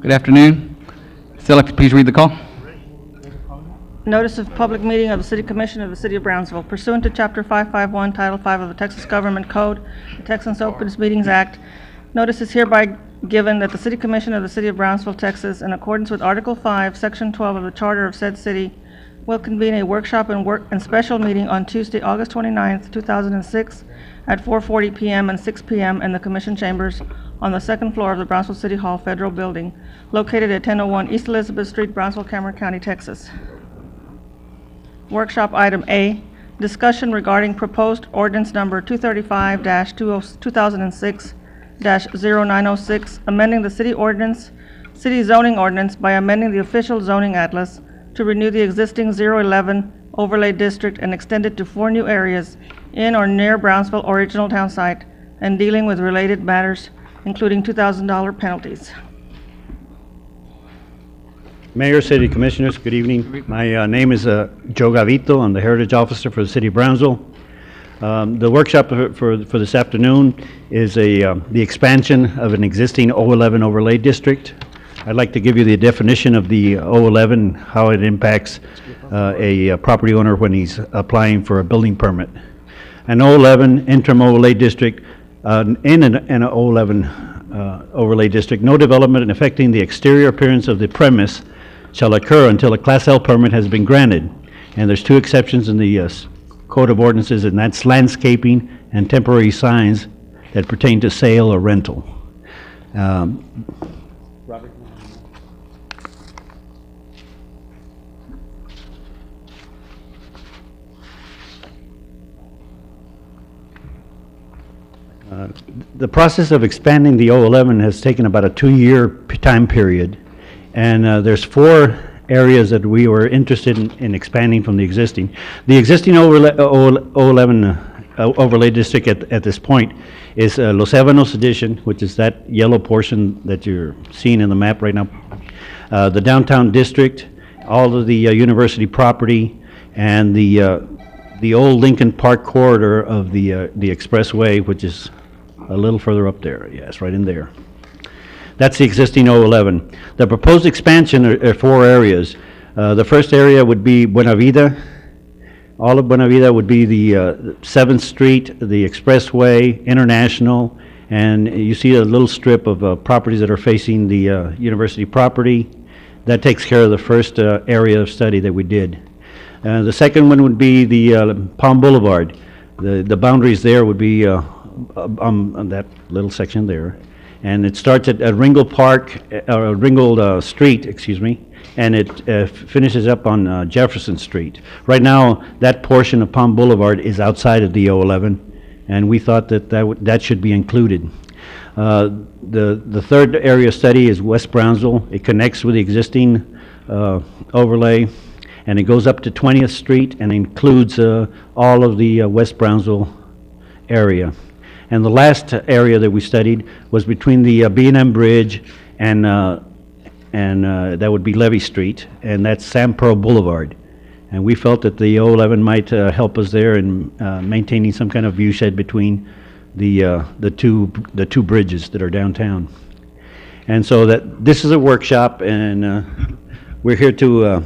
Good afternoon. Stella, please read the call. Notice of public meeting of the City Commission of the City of Brownsville. Pursuant to Chapter 551, Title 5 of the Texas Government Code, the Texas Open Meetings Act, notice is hereby given that the City Commission of the City of Brownsville, Texas, in accordance with Article 5, Section 12 of the Charter of said city, will convene a workshop and special meeting on Tuesday, August 29th, 2006, at 4:40 p.m. and 6 p.m. in the Commission Chambers on the second floor of the Brownsville City Hall Federal Building, located at 1001 East Elizabeth Street, Brownsville, Cameron County, Texas. Workshop item A, discussion regarding proposed ordinance number 235-2006-0906, amending the city zoning ordinance by amending the official zoning atlas to renew the existing 011 overlay district and extend it to 4 new areas in or near Brownsville original town site, and dealing with related matters, including $2,000 penalties. Mayor, City Commissioners, good evening. My name is Joe Gavito. I'm the Heritage Officer for the City of Brownsville. The workshop for this afternoon is the expansion of an existing 011 overlay district. I'd like to give you the definition of the 011, how it impacts a property owner when he's applying for a building permit. An 011 interim overlay district, in an 011 overlay district, no development affecting the exterior appearance of the premise shall occur until a Class L permit has been granted. And there's 2 exceptions in the Code of Ordinances, and that's landscaping and temporary signs that pertain to sale or rental. Robert? The process of expanding the 011 has taken about a 2-year time period, and there's 4 areas that we were interested in expanding from the existing. The existing 011 overlay district at this point is Los Ébanos Edition, which is that yellow portion that you're seeing in the map right now. The downtown district, all of the university property, and the old Lincoln Park corridor of the expressway, which is a little further up there. Yes, right in there. That's the existing 011. The proposed expansion are 4 areas. The first area would be Buena Vida. All of Buena Vida would be the 7th Street, the Expressway, International, and you see a little strip of properties that are facing the university property. That takes care of the first area of study that we did. The second one would be the Palm Boulevard. The boundaries there would be on that little section there. And it starts at Ringgold Street, excuse me, and it finishes up on Jefferson Street. Right now, that portion of Palm Boulevard is outside of the 011, and we thought that should be included. The third area study is West Brownsville. It connects with the existing overlay, and it goes up to 20th Street and includes all of the West Brownsville area. And the last area that we studied was between the B&M Bridge and that would be Levy Street, and that's Sam Pearl Boulevard. And we felt that the 011 might help us there in maintaining some kind of view shed between the two bridges that are downtown. And so that this is a workshop, and we're here to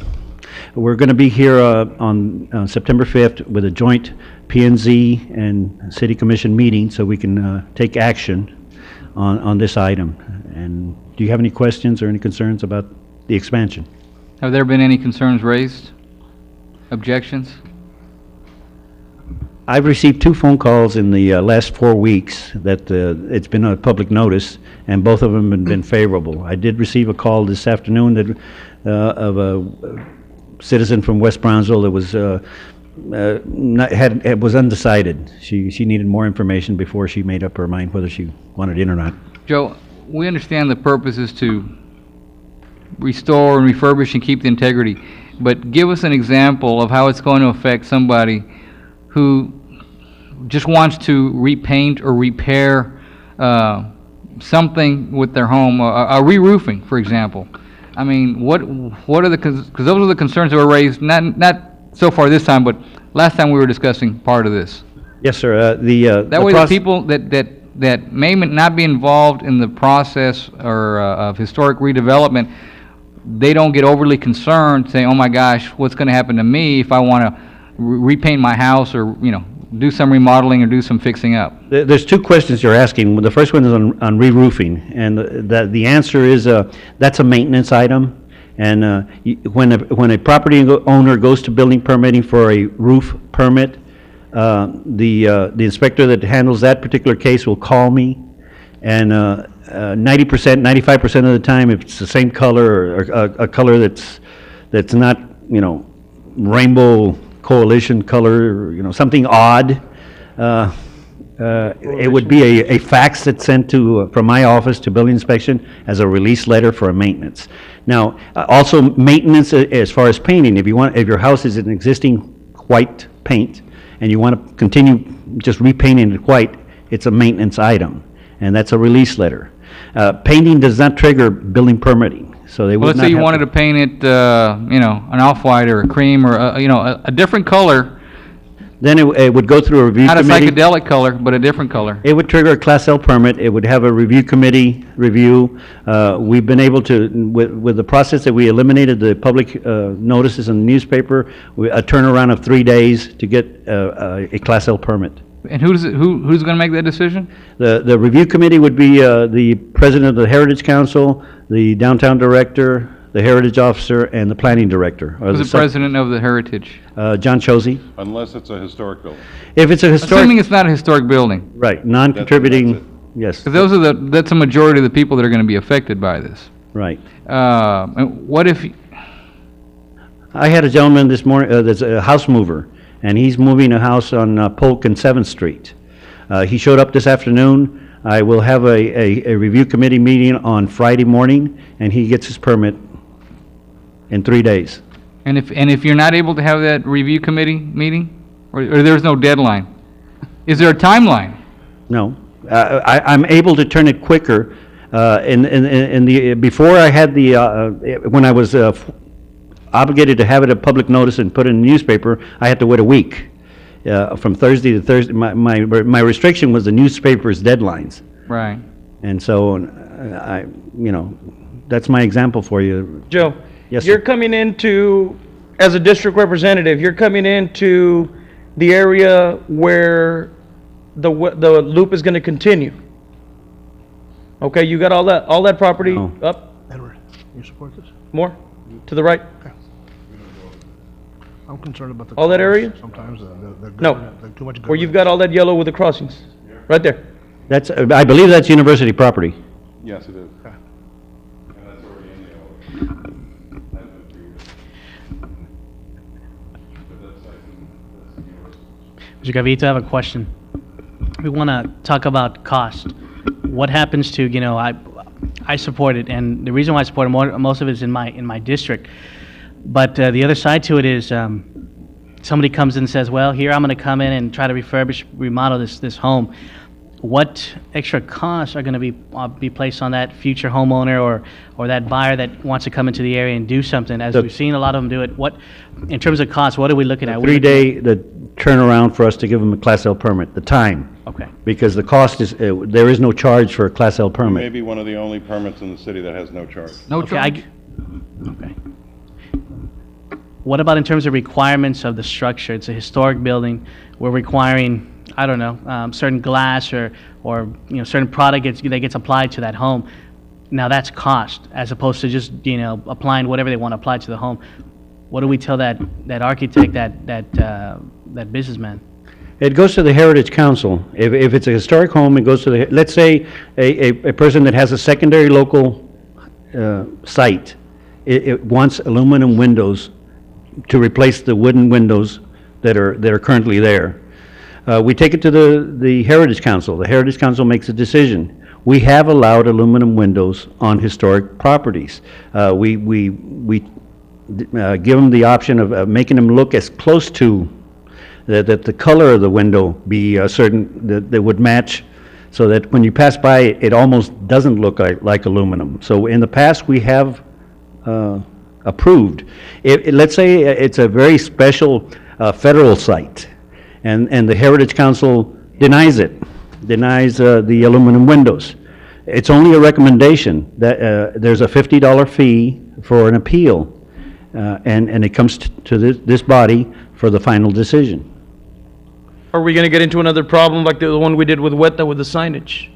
we're going to be here on September 5th with a joint P&Z and City Commission meeting, so we can take action on this item. And do you have any questions or any concerns about the expansion? Have there been any concerns raised? Objections? I've received 2 phone calls in the last 4 weeks that it's been a public notice, and both of them have been favorable. I did receive a call this afternoon that of a citizen from West Brownsville that was was undecided. She needed more information before she made up her mind whether she wanted in or not. Joe, we understand the purpose is to restore and refurbish and keep the integrity, but give us an example of how it's going to affect somebody who just wants to repaint or repair something with their home, a re-roofing, for example. I mean, what are the, because those are the concerns that were raised, not so far this time, but last time we were discussing part of this. Yes, sir. That way the people that that may not be involved in the process or of historic redevelopment, they don't get overly concerned saying, oh my gosh, what's going to happen to me if I want to repaint my house or, do some remodeling or do some fixing up? There's two questions you're asking. The first one is on re-roofing, and the answer is that's a maintenance item. And when a property owner goes to building permitting for a roof permit, the inspector that handles that particular case will call me, and 90%, 95% of the time, if it's the same color or a color that's not, rainbow coalition color, or, something odd, it would be a fax that's sent to from my office to building inspection as a release letter for a maintenance. Now, also maintenance as far as painting. If your house is an existing white paint and you want to continue just repainting it white, it's a maintenance item, and that's a release letter. Painting does not trigger building permitting, so they would Let's not say you have wanted to paint it, an off-white or a cream or, a different color, Then it would go through a review not a committee. psychedelic color, but a different color. It would trigger a Class L permit. It would have a review committee review. We've been able to, with the process that we eliminated the public notices in the newspaper, a turnaround of 3 days to get a Class L permit. And who's going to make that decision? The review committee would be the president of the Heritage Council, the downtown director, the heritage officer, and the planning director. Who's the president of the Heritage? John Chosey. Unless it's a historic building. If it's a historic, Assuming it's not a historic building. right, non-contributing, That's yes, Because that's a majority of the people that are going to be affected by this. right. And what if, I had a gentleman this morning, that's a house mover, and he's moving a house on Polk and 7th Street. He showed up this afternoon. I will have a review committee meeting on Friday morning, and he gets his permit in 3 days. and if you're not able to have that review committee meeting, or there's no deadline, is there a timeline? No, I'm able to turn it quicker. Before I had when I was obligated to have it a public notice and put it in the newspaper, I had to wait a week. From Thursday to Thursday, my restriction was the newspaper's deadlines. Right. And so, that's my example for you. Joe, Yes, you're sir. coming into, as a district representative, you're coming into the area where the loop is going to continue. Okay, you got all that property No. up, Edward, you support this? more, to the right? I'm concerned about the. All that area? Sometimes, the No. government, like too much government. Where you've got all that yellow with the crossings, right there. That's, I believe that's university property. Yes, it is. Okay. And that's already in the order. That's been 3 years. But that's university. Mr. Gavito, I have a question. We want to talk about cost. What happens to, I support it, and the reason why I support it, most of it is in my district. But the other side to it is somebody comes in and says, well, here I'm going to come in and try to refurbish, remodel this home. What extra costs are going to be placed on that future homeowner or that buyer that wants to come into the area and do something? As we've seen a lot of them do it. What, in terms of cost, what are we looking at? We're looking 3-day, the turnaround for us to give them a Class L permit, the time. Okay. Because the cost is, there is no charge for a Class L We may permit. be one of the only permits in the city that has no charge. No Okay, charge? okay. What about in terms of requirements of the structure? It's a historic building. We're requiring, I don't know, certain glass or certain product that gets applied to that home. Now that's cost, as opposed to just, applying whatever they want to apply to the home. What do we tell that architect, that businessman? It goes to the Heritage Council. If it's a historic home, it goes to the, let's say, a person that has a secondary local site, it wants aluminum windows to replace the wooden windows that are currently there. We take it to the Heritage Council. The Heritage Council makes a decision. We have allowed aluminum windows on historic properties. We give them the option of making them look as close to, that the color of the window be a certain, that would match, so that when you pass by, it almost doesn't look like aluminum. So in the past, we have approved. Let's say it's a very special federal site, and the Heritage Council denies it. denies the aluminum windows. It's only a recommendation that there's a $50 fee for an appeal, and it comes to this body for the final decision. Are we gonna get into another problem like the one we did with WETA with the signage?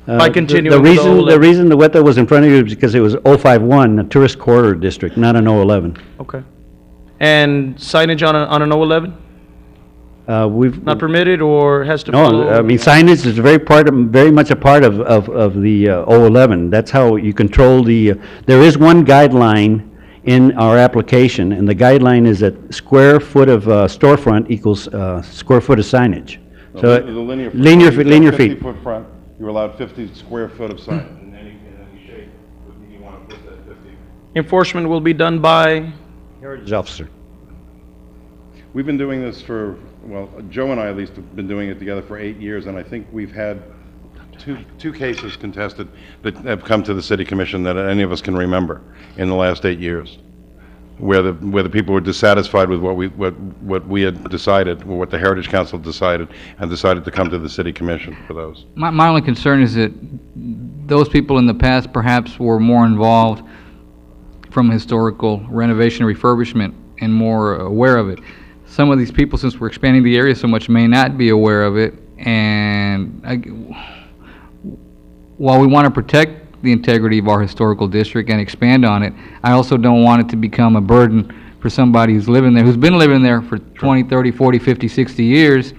By continuing with the The 011. reason the WETA was in front of you is because it was 051, a tourist corridor district, not an 011. Okay. And signage on an 011? We've. Not permitted or has to No, follow? I mean, signage is very much a part of the 011. That's how you control there is one guideline in our application, and the guideline is that square foot of storefront equals square foot of signage. So, The linear foot. linear You've got linear feet. 50 foot front, you're allowed 50 square foot of sign. In any shape, you want to put that 50. Enforcement will be done by, Heritage officer. We've been doing this for, well, Joe and I at least have been doing it together for 8 years, and I think we've had two cases contested that have come to the city commission that any of us can remember in the last 8 years, where the people were dissatisfied with what we had decided, or what the Heritage Council decided, and decided to come to the city commission for those. My only concern is that those people in the past perhaps were more involved from historical renovation and refurbishment and more aware of it. Some of these people, since we're expanding the area so much, may not be aware of it, and while we want to protect the integrity of our historical district and expand on it, I also don't want it to become a burden for somebody who's living there, who's been living there for 20, 30, 40, 50, 60 years,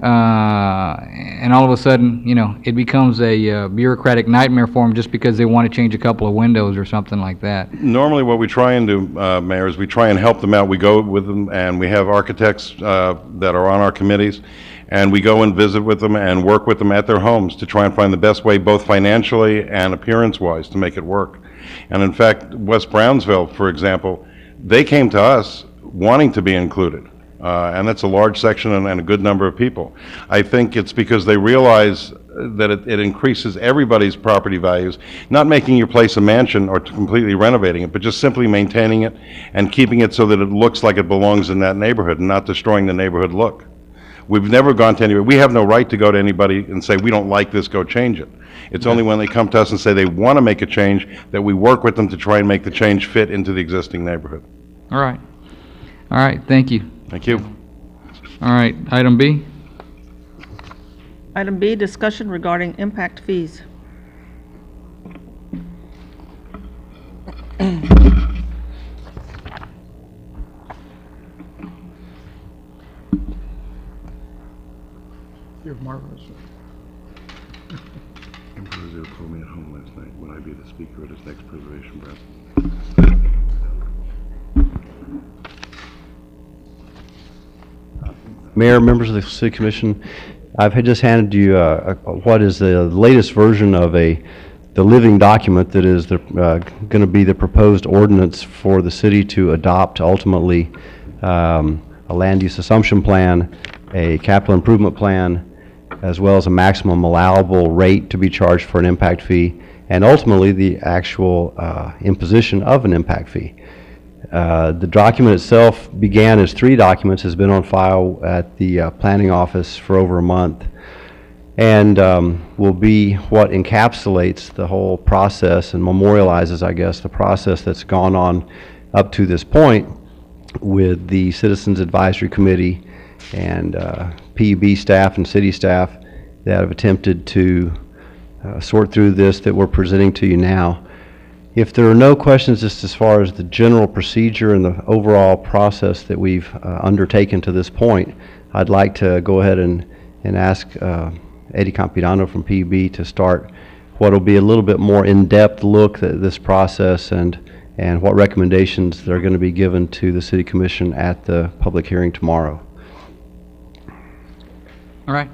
and all of a sudden, you know, it becomes a bureaucratic nightmare for them just because they want to change a couple of windows or something like that. Normally, what we try and do, Mayor, is we try and help them out. We go with them, and we have architects that are on our committees, and we go and visit with them and work with them at their homes to try and find the best way, both financially and appearance-wise, to make it work. And in fact, West Brownsville, for example, they came to us wanting to be included. And that's a large section and a good number of people. I think it's because they realize that it increases everybody's property values, not making your place a mansion or completely renovating it, but just simply maintaining it and keeping it so that it looks like it belongs in that neighborhood and not destroying the neighborhood look. We've never gone to anybody. We have no right to go to anybody and say, we don't like this, go change it. It's only when they come to us and say they want to make a change that we work with them to try and make the change fit into the existing neighborhood. All right. All right, thank you. Thank you. All right, item B. Item B, discussion regarding impact fees. You're marvelous. Impresario told me at home last night, would I be the speaker at his next preservation breath? Mayor, members of the City Commission, I've just handed you what is the latest version of the living document that is going to be the proposed ordinance for the city to adopt ultimately a land use assumption plan, a capital improvement plan, as well as a maximum allowable rate to be charged for an impact fee, and ultimately the actual imposition of an impact fee. The document itself began as 3 documents, has been on file at the planning office for over a month, and will be what encapsulates the whole process and memorializes, I guess, the process that's gone on up to this point with the Citizens Advisory Committee and PUB staff and city staff that have attempted to sort through this that we're presenting to you now. If there are no questions just as far as the general procedure and the overall process that we've undertaken to this point, I'd like to go ahead and ask Eddie Campirano from PUB to start what will be a little bit more in-depth look at this process and what recommendations that are going to be given to the City Commission at the public hearing tomorrow. All right.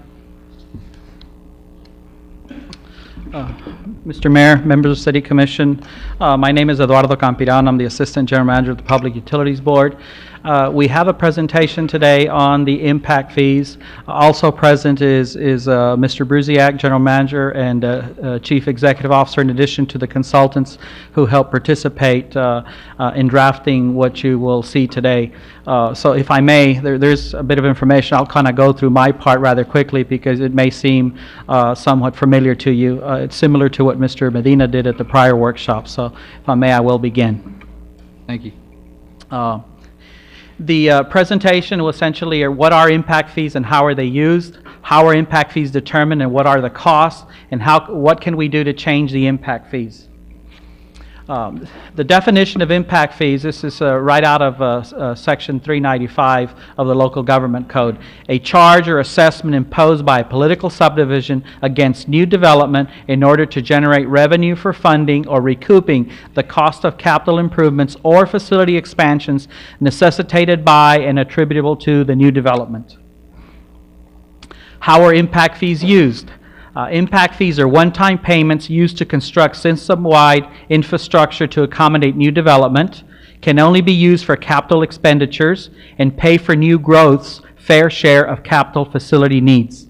Mr. Mayor, members of the City Commission, my name is Eduardo Campirano. I'm the Assistant General Manager of the Public Utilities Board. We have a presentation today on the impact fees. Also present is Mr. Bruziak, General Manager and Chief Executive Officer, in addition to the consultants who helped participate in drafting what you will see today. So if I may, there's a bit of information. I'll kind of go through my part rather quickly because it may seem somewhat familiar to you. It's similar to what Mr. Medina did at the prior workshop. So if I may, I will begin. Thank you. The presentation will essentially are what are impact fees and how are they used, how are impact fees determined and what are the costs, and what can we do to change the impact fees. The definition of impact fees, this is right out of Section 395 of the Local Government Code. A charge or assessment imposed by a political subdivision against new development in order to generate revenue for funding or recouping the cost of capital improvements or facility expansions necessitated by and attributable to the new development. How are impact fees used? Impact fees are one-time payments used to construct system-wide infrastructure to accommodate new development, can only be used for capital expenditures, and pay for new growth's fair share of capital facility needs.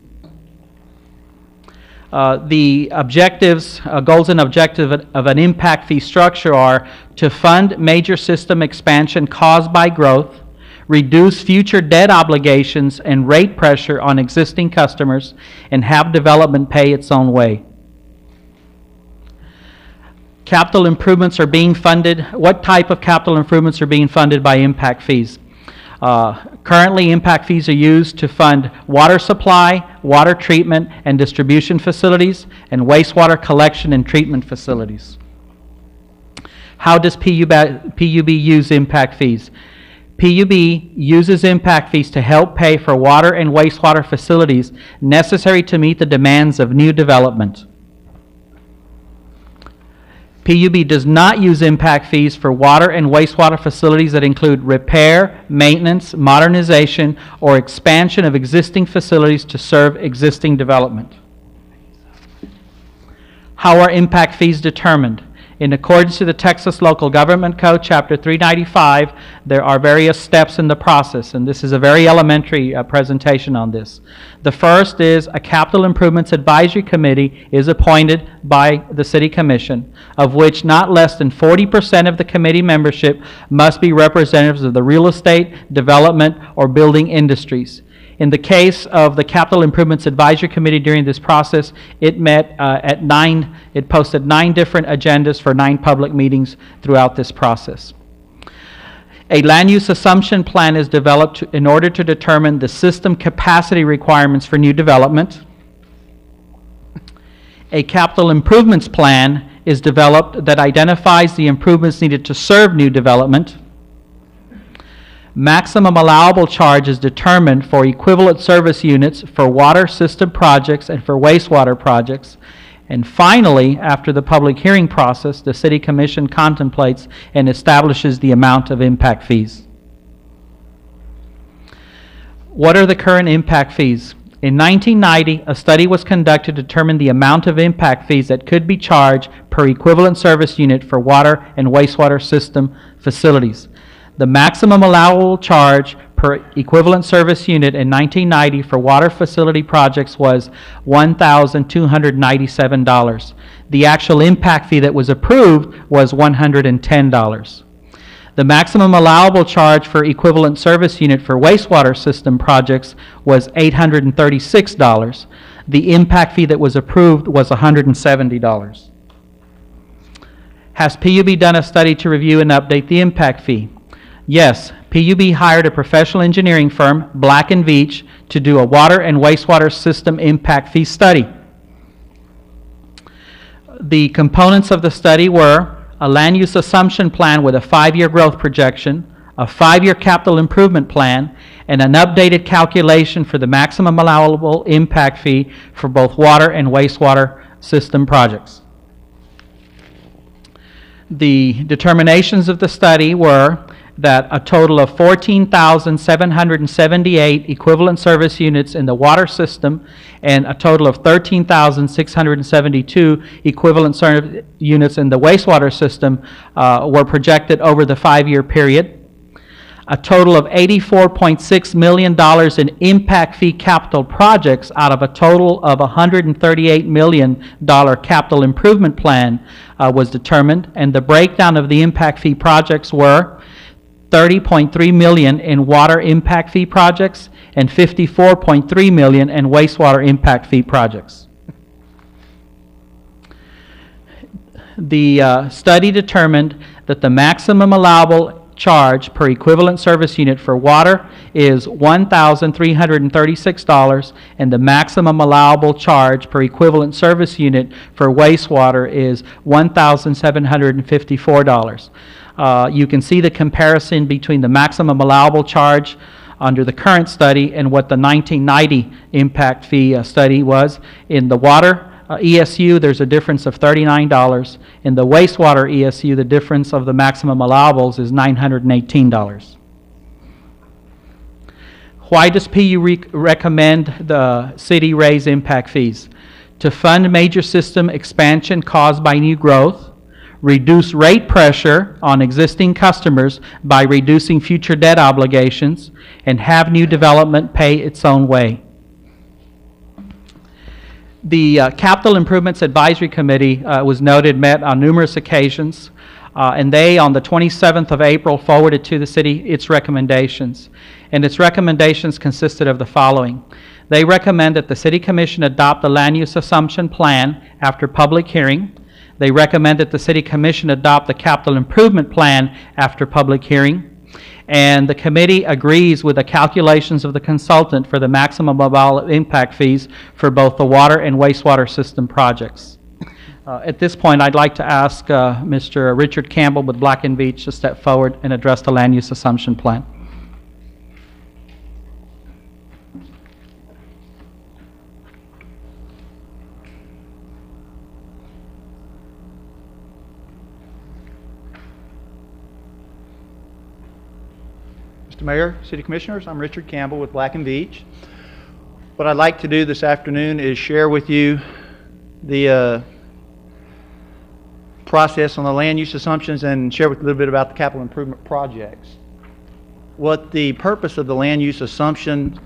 The objectives, goals and objectives of an impact fee structure are to fund major system expansion caused by growth, reduce future debt obligations and rate pressure on existing customers, and have development pay its own way. Capital improvements are being funded. What type of capital improvements are being funded by impact fees? Currently, impact fees are used to fund water supply, water treatment and distribution facilities, and wastewater collection and treatment facilities. How does PUB use impact fees? PUB uses impact fees to help pay for water and wastewater facilities necessary to meet the demands of new development. PUB does not use impact fees for water and wastewater facilities that include repair, maintenance, modernization, or expansion of existing facilities to serve existing development. How are impact fees determined? In accordance to the Texas Local Government Code, Chapter 395, there are various steps in the process, and this is a very elementary presentation on this. The first is a Capital Improvements Advisory Committee is appointed by the City Commission, of which not less than 40% of the committee membership must be representatives of the real estate, development, or building industries. In the case of the Capital Improvements Advisory Committee during this process, it met it posted 9 different agendas for 9 public meetings throughout this process. A land use assumption plan is developed in order to determine the system capacity requirements for new development. A capital improvements plan is developed that identifies the improvements needed to serve new development. Maximum allowable charge is determined for equivalent service units for water system projects and for wastewater projects. And finally, after the public hearing process, the City Commission contemplates and establishes the amount of impact fees. What are the current impact fees? In 1990, a study was conducted to determine the amount of impact fees that could be charged per equivalent service unit for water and wastewater system facilities. The maximum allowable charge per equivalent service unit in 1990 for water facility projects was $1,297. The actual impact fee that was approved was $110. The maximum allowable charge for equivalent service unit for wastewater system projects was $836. The impact fee that was approved was $170. Has PUB done a study to review and update the impact fee? Yes, PUB hired a professional engineering firm, Black & Veatch, to do a water and wastewater system impact fee study. The components of the study were a land use assumption plan with a 5-year growth projection, a 5-year capital improvement plan, and an updated calculation for the maximum allowable impact fee for both water and wastewater system projects. The determinations of the study were that a total of 14,778 equivalent service units in the water system and a total of 13,672 equivalent service units in the wastewater system were projected over the 5-year period. a total of $84.6 million in impact fee capital projects out of a total of $138 million capital improvement plan was determined, and the breakdown of the impact fee projects were $30.3 million in water impact fee projects and $54.3 million in wastewater impact fee projects. The study determined that the maximum allowable charge per equivalent service unit for water is $1,336, and the maximum allowable charge per equivalent service unit for wastewater is $1,754. You can see the comparison between the maximum allowable charge under the current study and what the 1990 impact fee study was. In the water ESU, there's a difference of $39. In the wastewater ESU, the difference of the maximum allowables is $918. Why does PU recommend the city raise impact fees? To fund major system expansion caused by new growth, reduce rate pressure on existing customers by reducing future debt obligations, and have new development pay its own way. The Capital Improvements Advisory Committee was noted, met on numerous occasions, and they, on the 27th of April, forwarded to the city its recommendations. And its recommendations consisted of the following. They recommend that the City Commission adopt the land use assumption plan after public hearing. They recommend that the City Commission adopt the capital improvement plan after public hearing. And the committee agrees with the calculations of the consultant for the maximum allowable impact fees for both the water and wastewater system projects. At this point, I'd like to ask Mr. Richard Campbell with Black & Veatch to step forward and address the land use assumption plan. Mr. Mayor, City Commissioners, I'm Richard Campbell with Black & Veatch. What I'd like to do this afternoon is share with you the process on the land use assumptions and share with you a little bit about the capital improvement projects. What the purpose of the land use assumption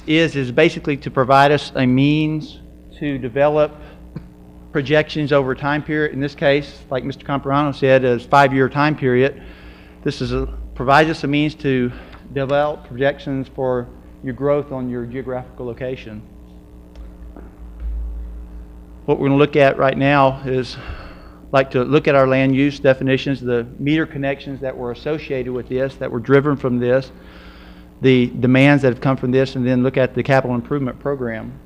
is basically to provide us a means to develop projections over a time period. In this case, like Mr. Comparano said, a 5-year time period. This is provides us a means to develop projections for your growth on your geographical location. What we're going to look at right now is to look at our land use definitions, the meter connections that were associated with this, that were driven from this, the demands that have come from this, and then look at the capital improvement program.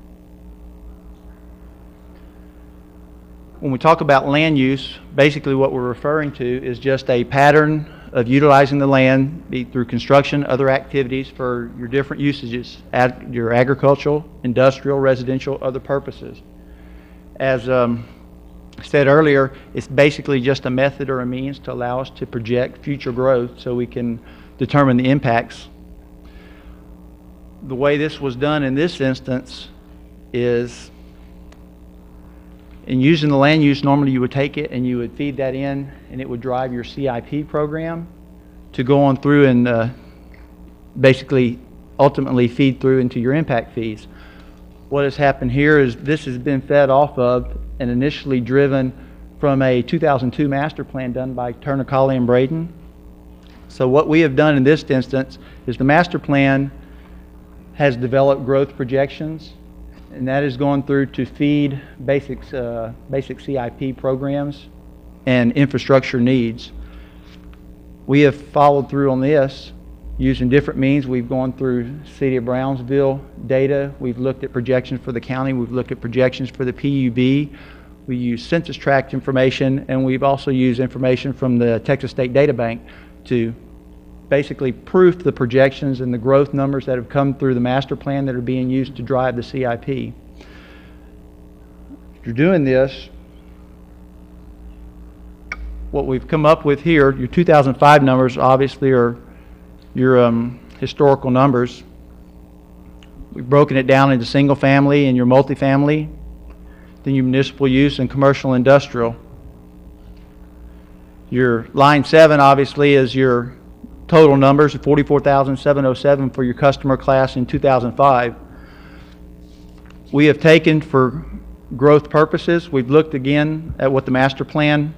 When we talk about land use, basically what we're referring to is just a pattern of utilizing the land through construction, other activities for your different usages, your agricultural, industrial, residential, other purposes. As said earlier, it's basically just a method or a means to allow us to project future growth so we can determine the impacts. The way this was done in this instance is, in using the land use, normally you would take it and you would feed that in and it would drive your CIP program to go on through and basically ultimately feed through into your impact fees. What has happened here is this has been fed off of and initially driven from a 2002 master plan done by Turner, Colley, and Braden. So what we have done in this instance is the master plan has developed growth projections, and that is going through to feed basic CIP programs and infrastructure needs. We have followed through on this using different means. We've gone through City of Brownsville data. We've looked at projections for the county. We've looked at projections for the PUB. We use census tract information, and we've also used information from the Texas State Data Bank to basically proof the projections and the growth numbers that have come through the master plan that are being used to drive the CIP. If you're doing this, what we've come up with here, your 2005 numbers obviously are your historical numbers. We've broken it down into single family and your multifamily, then your municipal use and commercial industrial. Your line 7 obviously is your total numbers, 44,707 for your customer class in 2005. We have taken, for growth purposes, we've looked again at what the master plan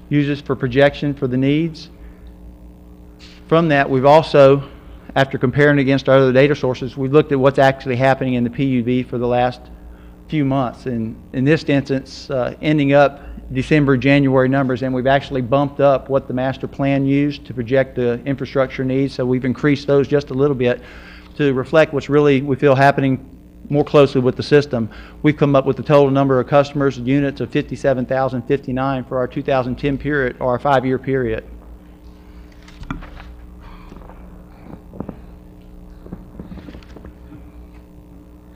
uses for projection for the needs. From that, we've also, after comparing against our other data sources, we've looked at what's actually happening in the PUB for the last few months. And in this instance, ending up December, January numbers, and we've actually bumped up what the master plan used to project the infrastructure needs. So we've increased those just a little bit to reflect what's really, we feel, happening more closely with the system. We've come up with the total number of customers, units of 57,059 for our 2010 period, or our 5-year period.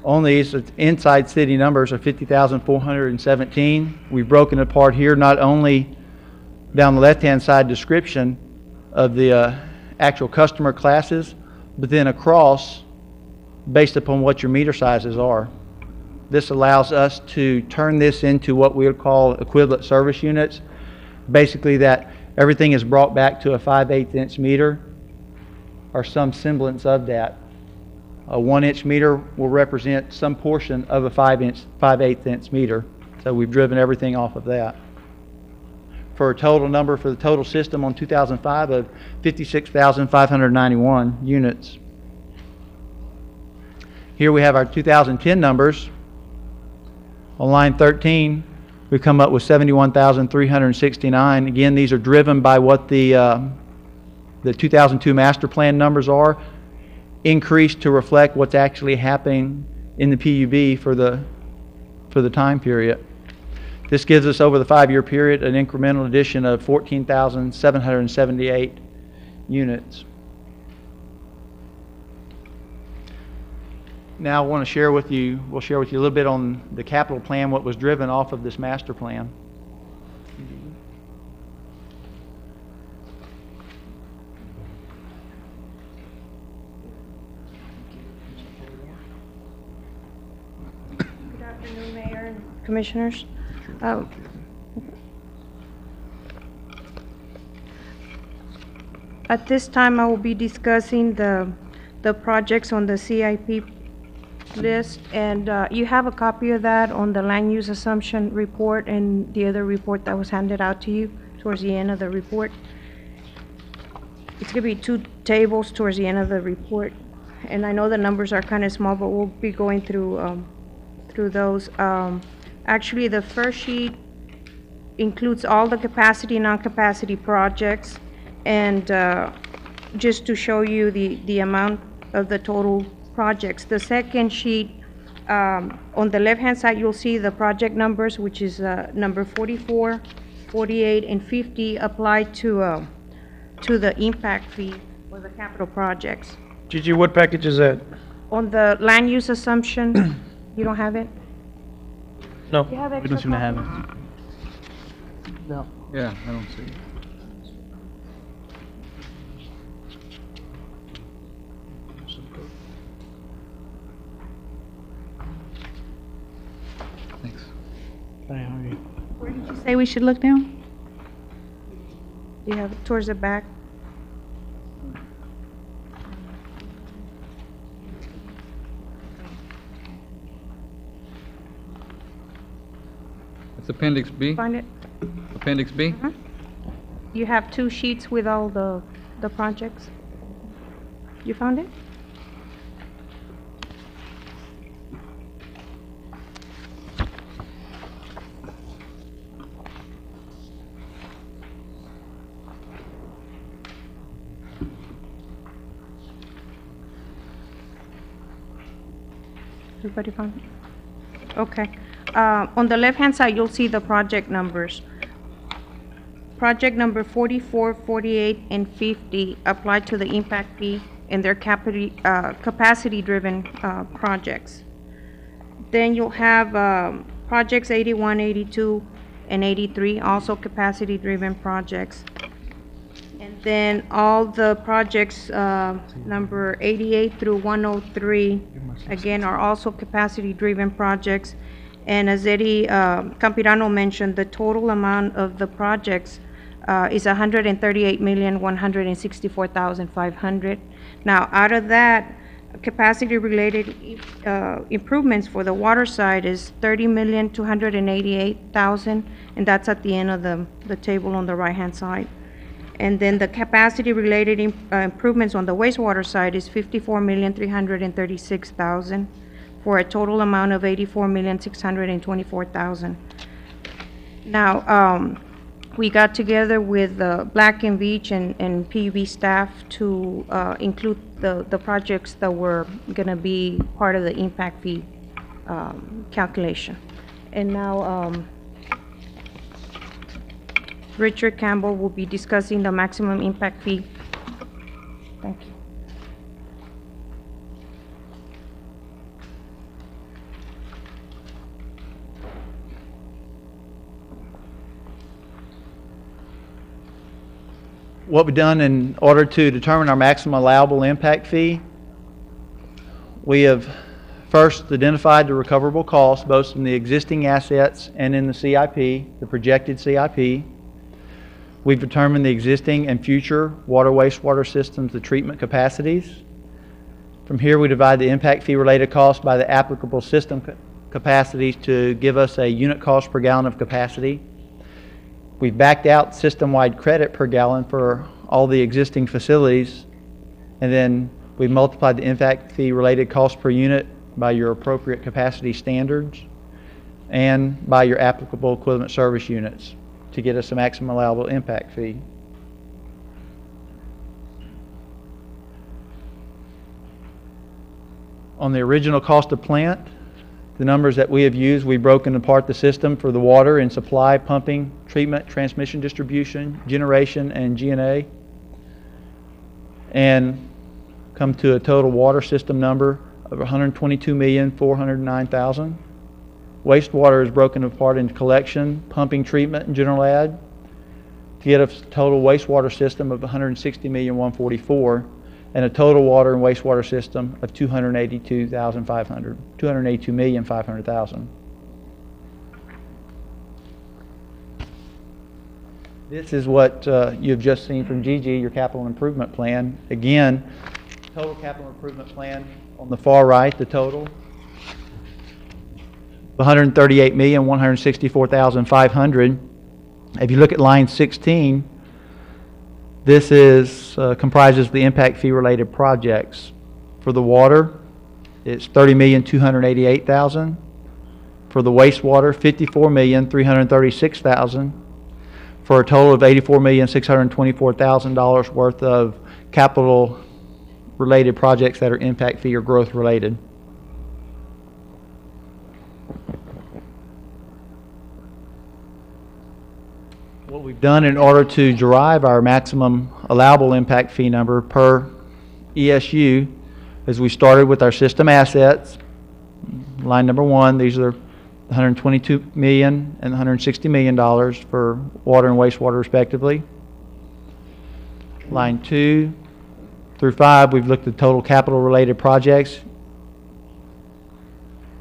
On these, inside city numbers are 50,417. We've broken it apart here, not only down the left-hand side description of the actual customer classes, but then across based upon what your meter sizes are. This allows us to turn this into what we would call equivalent service units. Basically that everything is brought back to a 5/8 inch meter or some semblance of that. A 1-inch meter will represent some portion of a 5/8 inch meter. So we've driven everything off of that. For a total number for the total system on 2005 of 56,591 units. Here we have our 2010 numbers. On line 13, we come up with 71,369. Again, these are driven by what the 2002 master plan numbers are, increased to reflect what's actually happening in the PUB for the time period. This gives us, over the 5-year period, an incremental addition of 14,778 units. Now I want to share with you, we'll share with you a little bit on the capital plan, what was driven off of this master plan. Good afternoon, Mayor and Commissioners. At this time, I will be discussing the projects on the CIP list, and you have a copy of that on the land use assumption report and the other report that was handed out to you towards the end of the report. It's going to be 2 tables towards the end of the report, and I know the numbers are kind of small, but we'll be going through those. Actually, the first sheet includes all the capacity and non-capacity projects, and just to show you the amount of the total projects. The second sheet, on the left-hand side, you'll see the project numbers, which is number 44, 48, and 50 applied to the impact fee for the capital projects. Gigi, what package is that? On the land use assumption, you don't have it? No. You have We extra don't seem to have it. copies? Yeah, I don't see it. Thanks. Where did you say we should look now? You have it towards the back? It's Appendix B? Find it? Appendix B? You have 2 sheets with all the projects. You found it? Everybody found it? Okay. On the left-hand side, you'll see the project numbers. Project number 44, 48, and 50 apply to the impact fee and their capacity-driven projects. Then you'll have projects 81, 82, and 83, also capacity-driven projects. And then all the projects, number 88 through 103, again, are also capacity-driven projects. And as Eddie Campirano mentioned, the total amount of the projects is 138,164,500. Now, out of that, capacity-related improvements for the water side is 30,288,000, and that's at the end of the table on the right-hand side. And then the capacity-related improvements on the wastewater side is 54,336,000, for a total amount of 84,624,000. Now, we got together with Black and Veatch and PUB staff to include the projects that were going to be part of the impact fee calculation. And now, Richard Campbell will be discussing the maximum impact fee. Thank you. What we've done in order to determine our maximum allowable impact fee, we have first identified the recoverable costs, both in the existing assets and in the CIP, the projected CIP. We've determined the existing and future water wastewater systems, the treatment capacities. From here, we divide the impact fee related costs by the applicable system capacities to give us a unit cost per gallon of capacity. We've backed out system-wide credit per gallon for all the existing facilities, and then we've multiplied the impact fee related cost per unit by your appropriate capacity standards and by your applicable equivalent service units to get us a maximum allowable impact fee. On the original cost of plant, the numbers that we have used, we've broken apart the system for the water in supply, pumping, treatment, transmission, distribution, generation, and G&A, and come to a total water system number of $122,409,000. Wastewater is broken apart into collection, pumping, treatment, and general ad to get a total wastewater system of $160,144,000 and a total water and wastewater system of $282,500,000. This is what you've just seen from Gigi, your capital improvement plan. Again, total capital improvement plan on the far right, the total. $138,164,500. If you look at line 16, this is comprises the impact fee related projects. For the water, it's $30,288,000. For the wastewater, $54,336,000. For a total of $84,624,000 worth of capital related projects that are impact fee or growth related. What we've done in order to derive our maximum allowable impact fee number per ESU is we started with our system assets. Line number one, these are $122 million and $160 million for water and wastewater respectively. Line 2 through 5, we've looked at total capital related projects.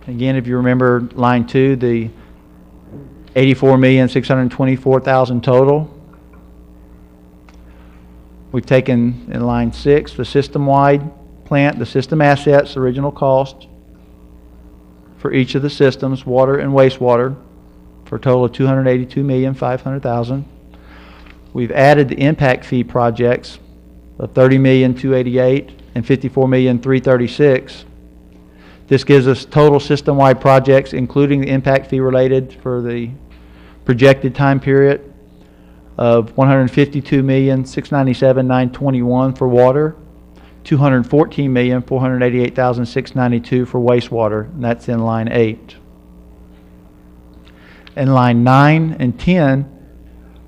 Again, if you remember line 2, the $84,624,000 total. We've taken in line 6 the system-wide plant, the system assets, original cost for each of the systems, water and wastewater, for a total of $282,500,000. We've added the impact fee projects of $30,288,000 and $54,336,000. This gives us total system-wide projects, including the impact fee related for the projected time period, of $152,697,921 for water, $214,488,692 for wastewater, and that's in line 8. In line 9 and 10,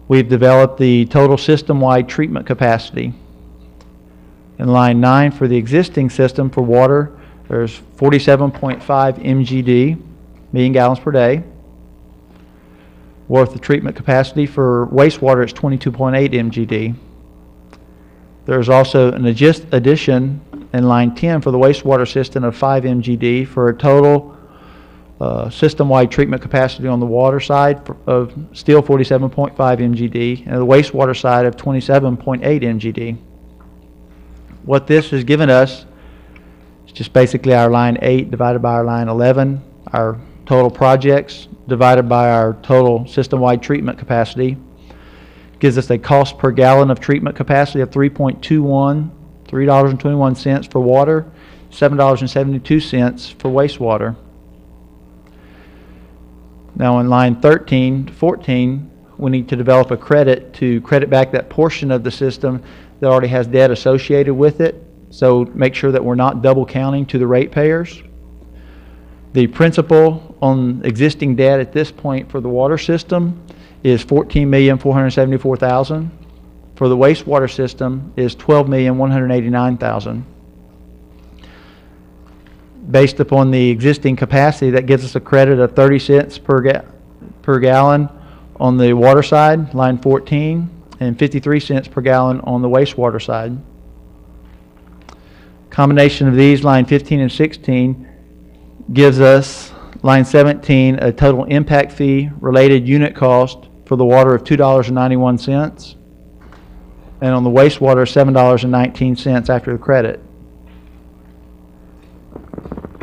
we've developed the total system-wide treatment capacity. In line 9 for the existing system for water, there's 47.5 MGD, million gallons per day. Worth the treatment capacity for wastewater is 22.8 MGD. There's also an addition in line 10 for the wastewater system of 5 MGD for a total system-wide treatment capacity on the water side of still 47.5 MGD, and the wastewater side of 27.8 MGD. What this has given us is just basically our line 8 divided by our line 11, our total projects divided by our total system-wide treatment capacity. Gives us a cost per gallon of treatment capacity of $3.21 for water, $7.72 for wastewater. Now in line 13 to 14, we need to develop a credit to credit back that portion of the system that already has debt associated with it. So make sure that we're not double counting to the ratepayers. The principal on existing debt at this point for the water system is $14,474,000. For the wastewater system is $12,189,000. Based upon the existing capacity, that gives us a credit of 30 cents per gallon on the water side, line 14, and 53 cents per gallon on the wastewater side. Combination of these, line 15 and 16, gives us, line 17, a total impact fee related unit cost for the water of $2.91, and on the wastewater, $7.19 after the credit.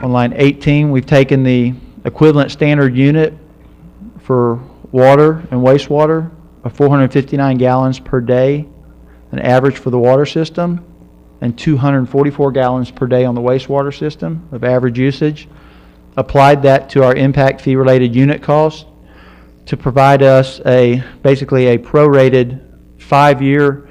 On line 18, we've taken the equivalent standard unit for water and wastewater of 459 gallons per day, an average for the water system, and 244 gallons per day on the wastewater system of average usage. Applied that to our impact fee related unit cost to provide us basically a prorated 5-year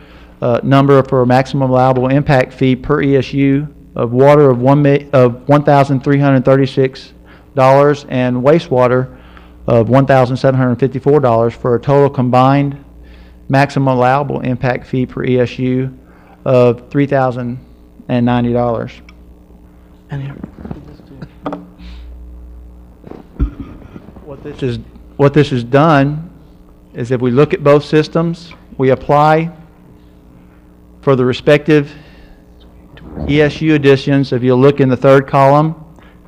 number for a maximum allowable impact fee per ESU of water of $1,336 and wastewater of $1,754 for a total combined maximum allowable impact fee per ESU of $3,090. What this has done is if we look at both systems, we apply for the respective ESU additions. If you look in the third column,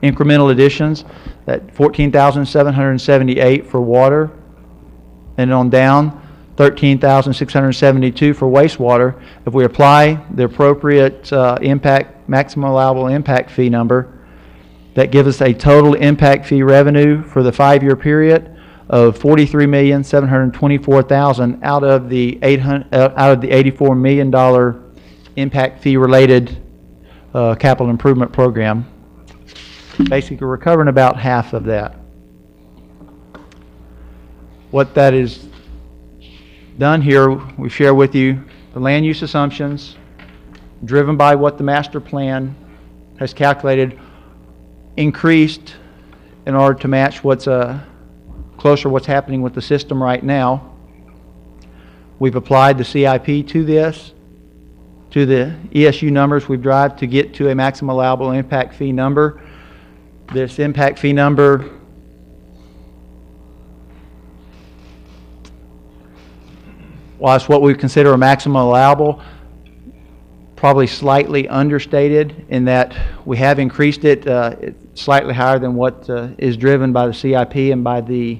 incremental additions, that 14,778 for water, and on down, 13,672 for wastewater. If we apply the appropriate maximum allowable impact fee number, that gives us a total impact fee revenue for the 5-year period of $43,724,000 out of the $84 million impact fee related capital improvement program. Basically recovering about half of that. What that is done here, we share with you the land use assumptions driven by what the master plan has calculated, increased in order to match what's closer what's happening with the system right now. We've applied the CIP to this, to the ESU numbers we've derived to get to a maximum allowable impact fee number. This impact fee number while it's what we consider a maximum allowable, probably slightly understated in that we have increased it slightly higher than what is driven by the CIP and by the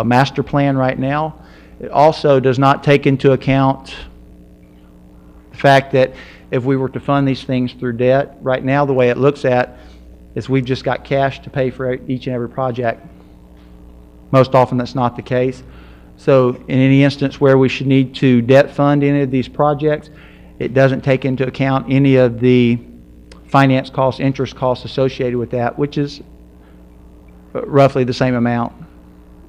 master plan right now. It also does not take into account the fact that if we were to fund these things through debt, right now the way it looks at is we've just got cash to pay for each and every project. Most often that's not the case. So in any instance where we should need to debt fund any of these projects, it doesn't take into account any of the finance costs, interest costs associated with that, which is roughly the same amount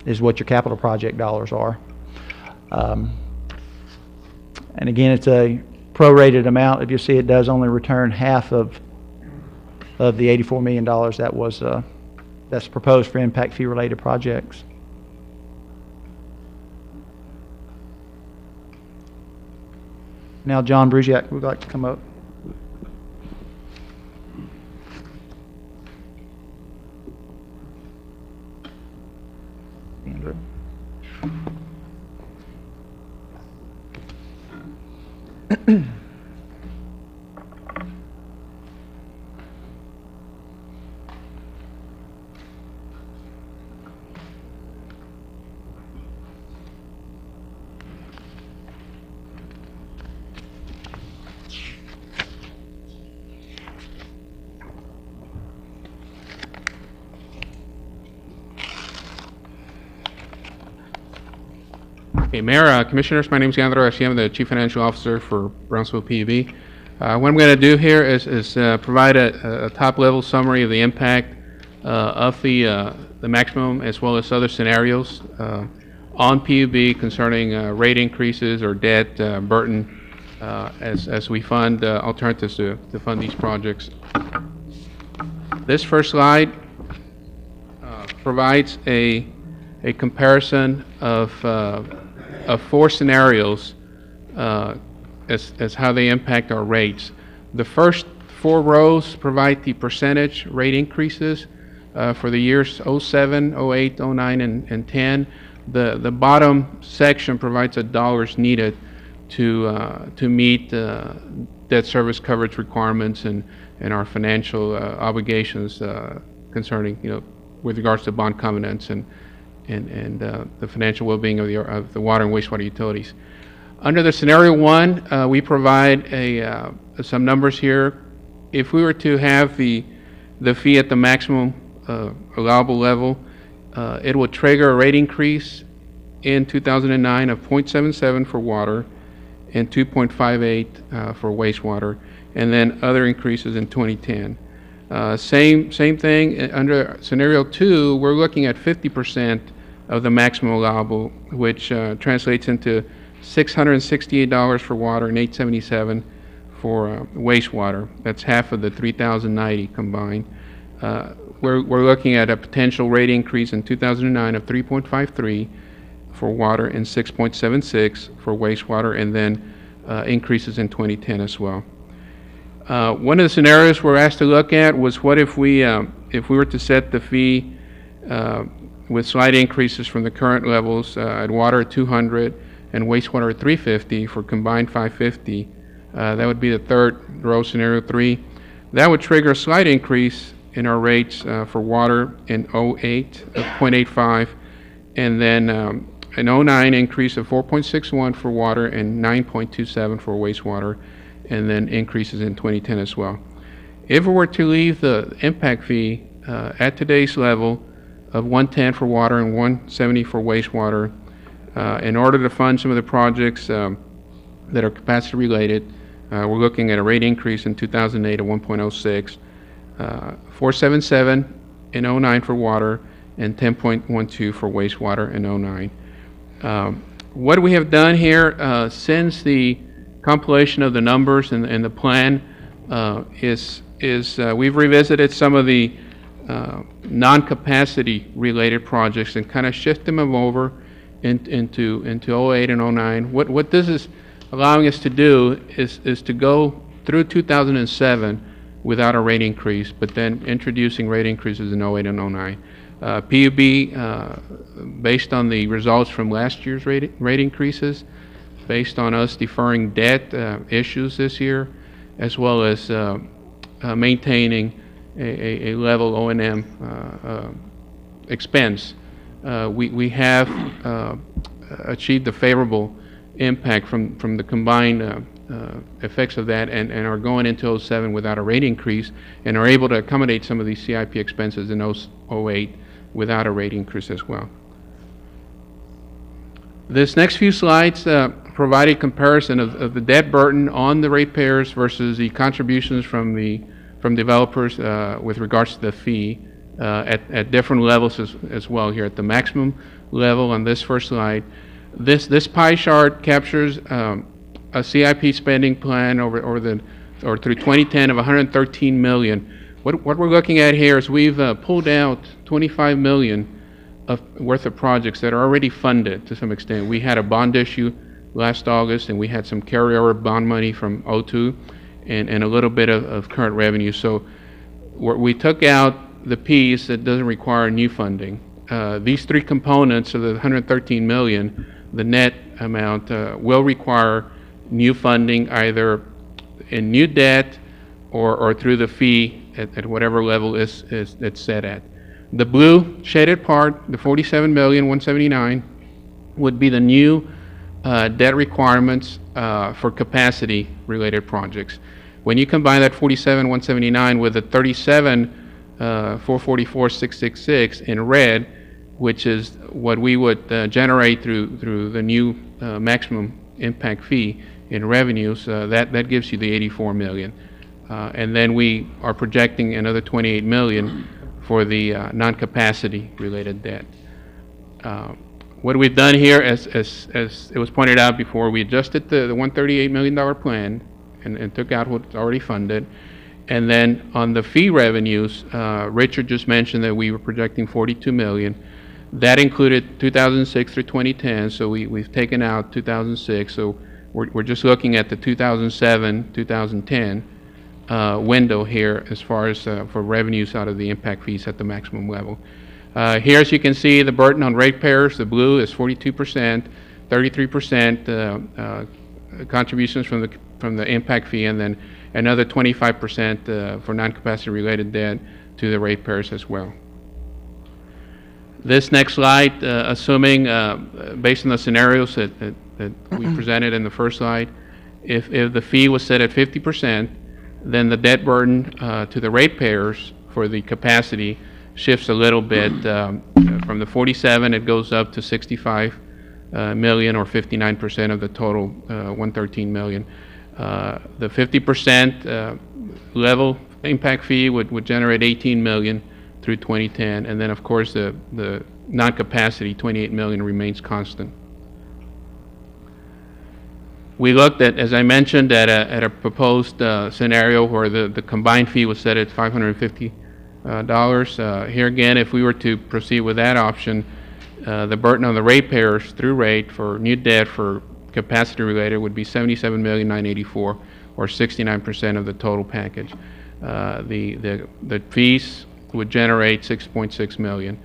as what your capital project dollars are. And again, it's a prorated amount. If you see, it does only return half of the $84 million that was that's proposed for impact fee related projects. Now John Brusiak would like to come up. Andrew. Okay, Mayor, Commissioners, my name is Leandro Garcia. I'm the Chief Financial Officer for Brownsville PUB. What I'm going to do here is provide a top-level summary of the impact of the maximum as well as other scenarios on PUB concerning rate increases or debt burden as we fund alternatives to fund these projects. This first slide provides a comparison of 4 scenarios as how they impact our rates. The first 4 rows provide the percentage rate increases for the years 07, 08, 09, and 10. The bottom section provides the dollars needed to meet debt service coverage requirements and our financial obligations concerning, with regards to bond covenants and the financial well-being of the water and wastewater utilities. Under the scenario 1, we provide some numbers here. If we were to have the fee at the maximum allowable level, it would trigger a rate increase in 2009 of 0.77 for water and 2.58 for wastewater, and then other increases in 2010. Same thing under scenario 2. We're looking at 50% of the maximum allowable, which translates into $668 for water and $877 for wastewater. That's half of the $3,090 combined. We're looking at a potential rate increase in 2009 of 3.53 for water and 6.76 for wastewater, and then increases in 2010 as well. One of the scenarios we're asked to look at was what if we were to set the fee with slight increases from the current levels at water at 200 and wastewater at 350 for combined 550. That would be the third row, scenario 3. That would trigger a slight increase in our rates for water in 08 of 0.85, and then an 09 increase of 4.61 for water and 9.27 for wastewater, and then increases in 2010 as well. If we were to leave the impact fee at today's level of 110 for water and 170 for wastewater, in order to fund some of the projects that are capacity related, we're looking at a rate increase in 2008 of 1.06, 477 in 09 for water, and 10.12 for wastewater in 09. What we have done here since the compilation of the numbers and the plan is we've revisited some of the non-capacity related projects and kind of shifted them over into 08 and 09. What this is allowing us to do is to go through 2007 without a rate increase, but then introducing rate increases in 08 and 09. PUB, based on the results from last year's rate increases, based on us deferring debt issues this year, as well as maintaining a level O&M expense, we have achieved a favorable impact from the combined effects of that, and are going into 07 without a rate increase, and are able to accommodate some of these CIP expenses in 08 without a rate increase as well. This next few slides provide a comparison of the debt burden on the ratepayers versus the contributions from developers with regards to the fee at different levels as well. Here at the maximum level on this first slide, this pie chart captures a CIP spending plan through 2010 of 113 million. What we're looking at here is we've pulled out 25 million worth of projects that are already funded to some extent. We had a bond issue last August, and we had some carryover bond money from 02 and a little bit of current revenue. So we took out the piece that doesn't require new funding. These 3 components of the 113 million, the net amount, will require new funding either in new debt or through the fee at whatever level it's set at. The blue shaded part, the 47,179,000, would be the new debt requirements for capacity related projects. When you combine that 47,179 with the 37,444,666 in red, which is what we would generate through the new maximum impact fee in revenues, that gives you the 84 million. And then we are projecting another 28 million for the non-capacity related debt. What we've done here, as it was pointed out before, we adjusted the $138 million plan and took out what's already funded. And then on the fee revenues, Richard just mentioned that we were projecting 42 million. That included 2006 through 2010, so we've taken out 2006. So we're just looking at the 2007, 2010 window here as far as for revenues out of the impact fees at the maximum level. Here, as you can see, the burden on ratepayers, the blue is 42%, 33% contributions from the impact fee, and then another 25% for non-capacity related debt to the ratepayers as well. This next slide, assuming based on the scenarios that we presented in the first slide, if the fee was set at 50%, then the debt burden to the ratepayers for the capacity shifts a little bit. From the 47, it goes up to 65 million, or 59% of the total 113 million. The 50% level impact fee would generate 18 million through 2010, and then of course the non-capacity 28 million remains constant. We looked at, as I mentioned, at a proposed scenario where the combined fee was set at $550. Here again, if we were to proceed with that option, the burden on the ratepayers through rate for new debt for capacity related would be $77,984,000, or 69% of the total package. The fees would generate $6.6 million.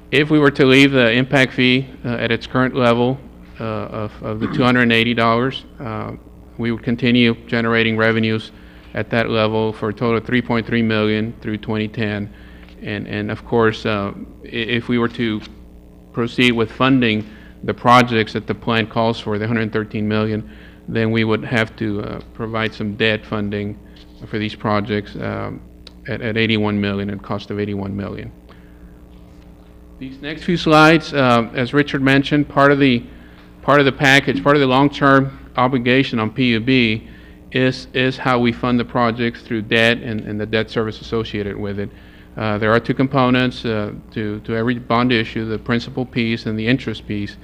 If we were to leave the impact fee at its current level of the $280, we would continue generating revenues at that level for a total of $3.3 million through 2010. And of course, if we were to proceed with funding the projects that the plan calls for, the $113 million, then we would have to provide some debt funding for these projects at $81 million, and cost of $81 million. These next few slides, as Richard mentioned, part of the package, part of the long-term obligation on PUB is how we fund the projects through debt and the debt service associated with it. There are two components to every bond issue: the principal piece and the interest piece.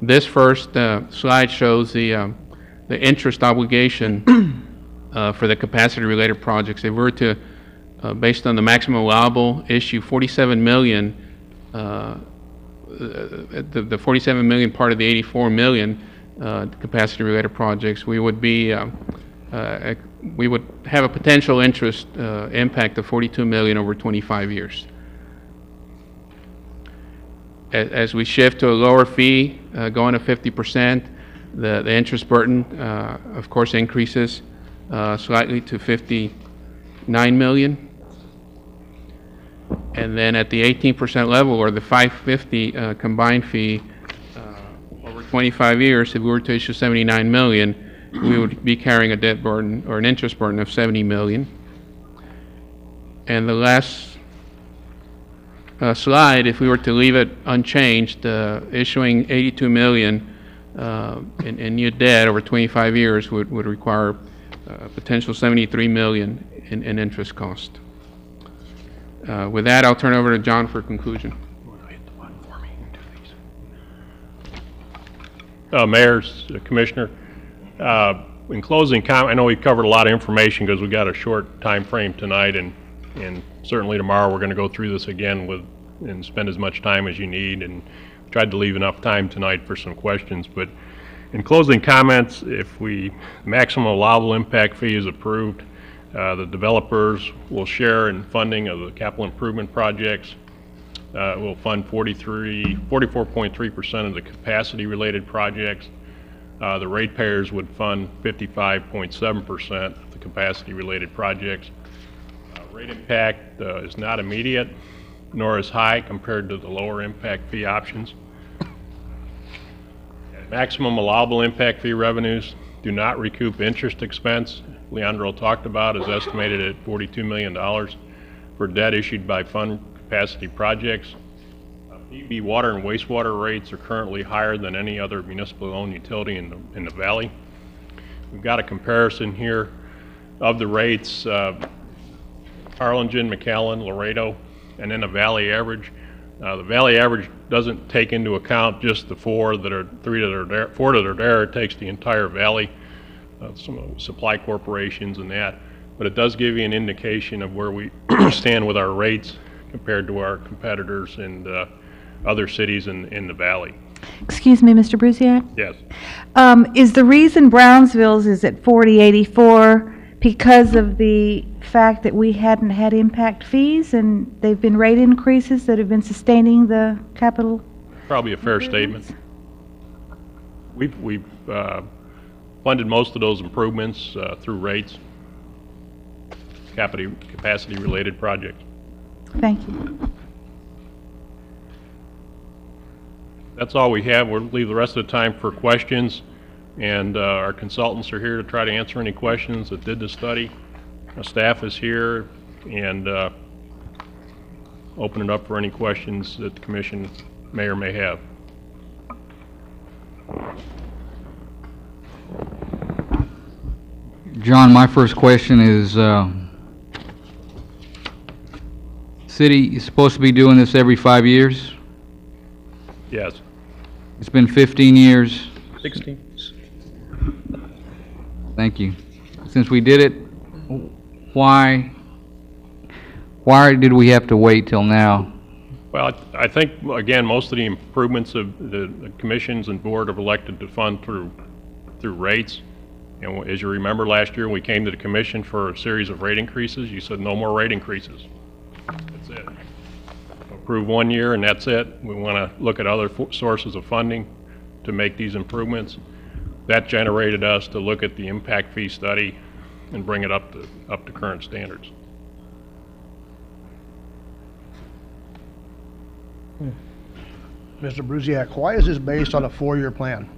This first slide shows the interest obligation for the capacity-related projects. If we were to, based on the maximum allowable, issue 47 million. The 47 million part of the 84 million capacity-related projects, we would have a potential interest impact of 42 million over 25 years. As we shift to a lower fee, going to 50%, the interest burden, of course, increases slightly to 59 million. And then at the 18% level, or the 550 combined fee over 25 years, if we were to issue 79 million, we would be carrying a debt burden or an interest burden of 70 million. And the last slide, if we were to leave it unchanged, issuing 82 million in new debt over 25 years would require a potential 73 million in interest cost. With that, I'll turn over to John for conclusion. Mayors, Commissioner, in closing comment, I know we've covered a lot of information because we got a short time frame tonight, and certainly tomorrow we're going to go through this again and spend as much time as you need, and tried to leave enough time tonight for some questions. But in closing comments, if maximum allowable impact fee is approved, the developers will share in funding of the capital improvement projects. We'll fund 44.3% of the capacity-related projects. The ratepayers would fund 55.7% of the capacity-related projects. Rate impact is not immediate, nor is high compared to the lower impact fee options. Maximum allowable impact fee revenues do not recoup interest expense. Leandro talked about is estimated at $42 million for for debt issued by fund capacity projects. PB water and wastewater rates are currently higher than any other municipal-owned utility in the valley. We've got a comparison here of the rates, Harlingen, McAllen, Laredo, and then a valley average. The valley average doesn't take into account just the four that are there. It takes the entire valley, some supply corporations and that. But it does give you an indication of where we stand with our rates compared to our competitors and other cities in the valley. Excuse me, Mr. Brusiak? Yes. Is the reason Brownsville's is at 4084 because of the fact that we hadn't had impact fees and they've been rate increases that have been sustaining the capital? Probably a fair statement. We've funded most of those improvements through rates, capacity-related projects. Thank you. That's all we have. We'll leave the rest of the time for questions, and our consultants are here to try to answer any questions that did the study. Our staff is here, and open it up for any questions that the commission may or may have. John, my first question is, city is supposed to be doing this every 5 years? Yes. It's been 15 years. 16. Thank you. Since we did it, why did we have to wait till now? Well, I think, again, most of the improvements of the commissions and board have elected to fund through rates. And as you remember last year, we came to the commission for a series of rate increases. You said no more rate increases. That's it. Approve 1 year and that's it. We want to look at other sources of funding to make these improvements. That generated us to look at the impact fee study and bring it up to current standards. Mr. Brusiak, why is this based on a 4-year plan?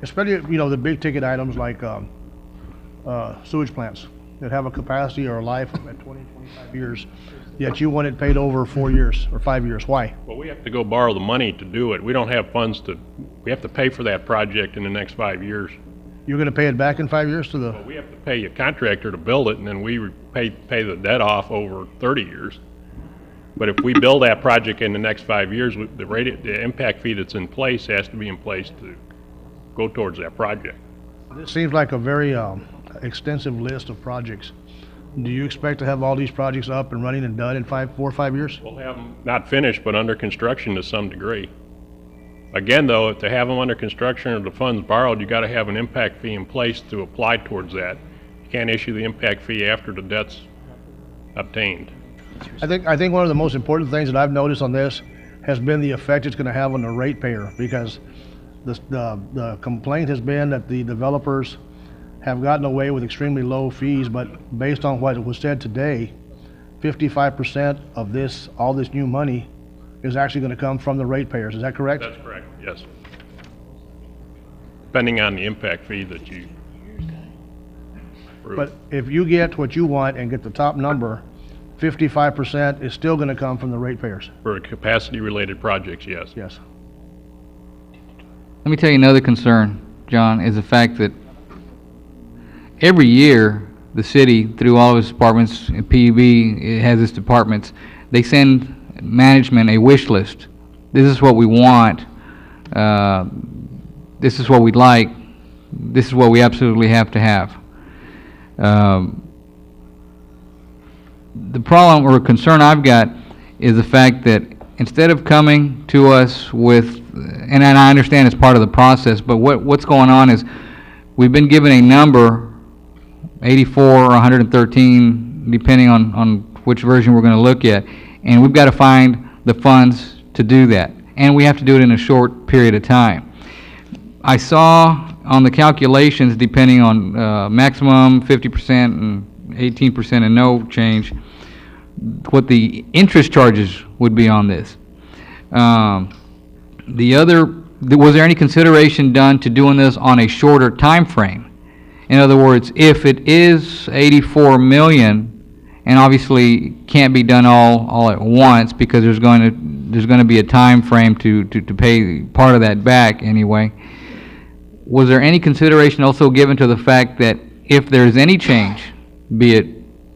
Especially, you know, the big ticket items like sewage plants that have a capacity or a life at 20, 25 years, yet you want it paid over 4 years or 5 years. Why? Well, we have to go borrow the money to do it. We don't have funds we have to pay for that project in the next 5 years. You're going to pay it back in 5 years to the... Well, we have to pay a contractor to build it, and then we pay the debt off over 30 years. But if we build that project in the next 5 years, the impact fee that's in place has to be in place to go towards that project. This seems like a very extensive list of projects. Do you expect to have all these projects up and running and done in 4 or 5 years? We'll have them not finished, but under construction to some degree. Again, though, to have them under construction or the funds borrowed, you got to have an impact fee in place to apply towards that. You can't issue the impact fee after the debt's obtained. I think one of the most important things that I've noticed on this has been the effect it's going to have on the ratepayer, because the complaint has been that the developers have gotten away with extremely low fees, but based on what was said today, 55% of all this new money is actually going to come from the ratepayers. Is that correct? That's correct, yes. Depending on the impact fee that you approve. But if you get what you want and get the top number, 55% is still going to come from the ratepayers. For capacity-related projects, yes. Yes. Let me tell you another concern, John, is the fact that every year the city, through all of its departments, and PUB it has its departments, they send management a wish list. This is what we want. This is what we'd like. This is what we absolutely have to have. The problem or concern I've got is the fact that instead of coming to us with, and I understand it's part of the process, but what's going on is we've been given a number, 84 or 113, depending on which version we're going to look at, and we've got to find the funds to do that, and we have to do it in a short period of time. I saw on the calculations, depending on maximum 50% and 18% and no change, what the interest charges would be on this. Was there any consideration done to doing this on a shorter time frame? In other words, if it is 84 million and obviously can't be done all at once because there's going to be a time frame to pay part of that back anyway. Was there any consideration also given to the fact that if there's any change, be it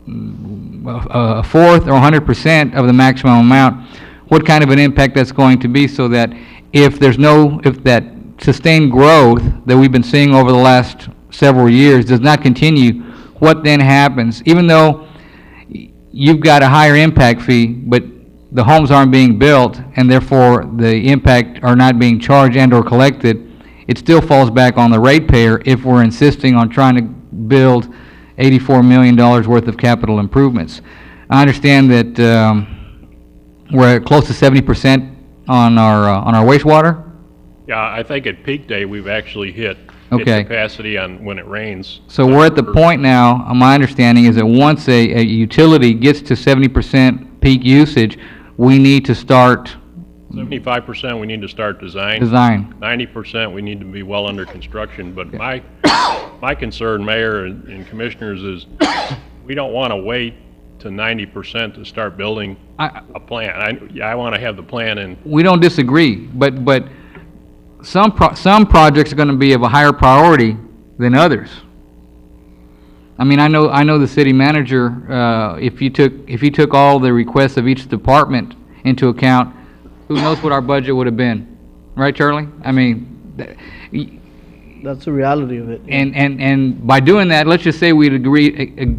a fourth or 100% of the maximum amount, what kind of an impact that's going to be, so that if that sustained growth that we've been seeing over the last several years does not continue, what then happens? Even though you've got a higher impact fee, but the homes aren't being built, and therefore the impact are not being charged and or collected, it still falls back on the ratepayer if we're insisting on trying to build $84 million worth of capital improvements. I understand that we're at close to 70% on our wastewater. Yeah, I think at peak day, we've actually hit Okay. capacity on when it rains. So we're at the point now, my understanding is that once a utility gets to 70% peak usage, we need to start 75%, we need to start design. 90%, we need to be well under construction. But my concern, Mayor and Commissioners, is we don't want to wait to 90% to start building a plan. I want to have the plan in. We don't disagree, but some projects are going to be of a higher priority than others. I mean, I know the city manager, if you took all the requests of each department into account, who knows what our budget would have been, right, Charlie? I mean, That's the reality of it. and by doing that, let's just say we'd agree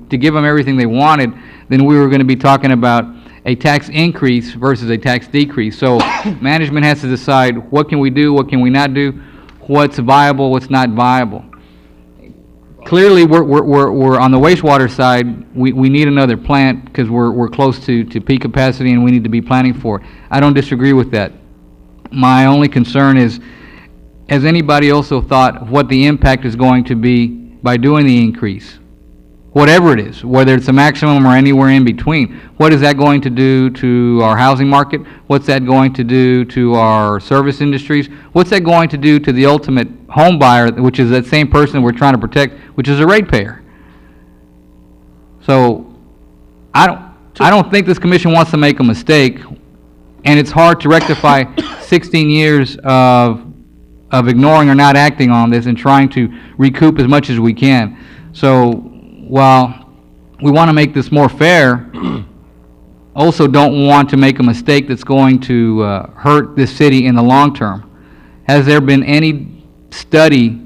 to give them everything they wanted, then we were going to be talking about a tax increase versus a tax decrease. So management has to decide what can we do, what can we not do, what's viable, what's not viable. Clearly, we're on the wastewater side, we need another plant because we're close to peak capacity and we need to be planning for it. I don't disagree with that. My only concern is, has anybody also thought of what the impact is going to be by doing the increase? Whatever it is, whether it's a maximum or anywhere in between. What is that going to do to our housing market? What's that going to do to our service industries? What's that going to do to the ultimate home buyer, which is that same person we're trying to protect, which is a ratepayer? So I don't think this commission wants to make a mistake, and it's hard to rectify 16 years of ignoring or not acting on this and trying to recoup as much as we can. So while we want to make this more fair, also don't want to make a mistake that's going to hurt this city in the long term. Has there been any study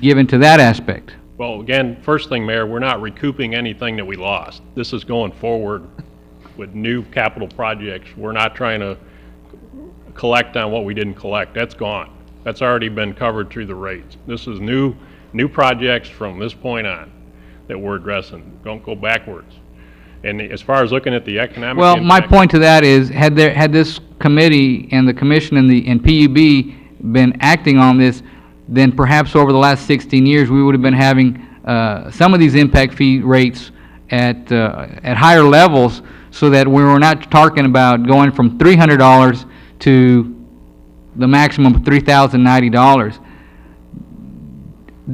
given to that aspect? Well, again, first thing, Mayor, we're not recouping anything that we lost. This is going forward with new capital projects. We're not trying to collect on what we didn't collect. That's gone. That's already been covered through the rates. This is new projects from this point on that we're addressing. Don't go backwards. And as far as looking at the economic Well, my impact, point to that is, had this committee and the commission and PUB been acting on this, then perhaps over the last 16 years, we would have been having some of these impact fee rates at higher levels, so that we were not talking about going from $300 to the maximum of $3,090.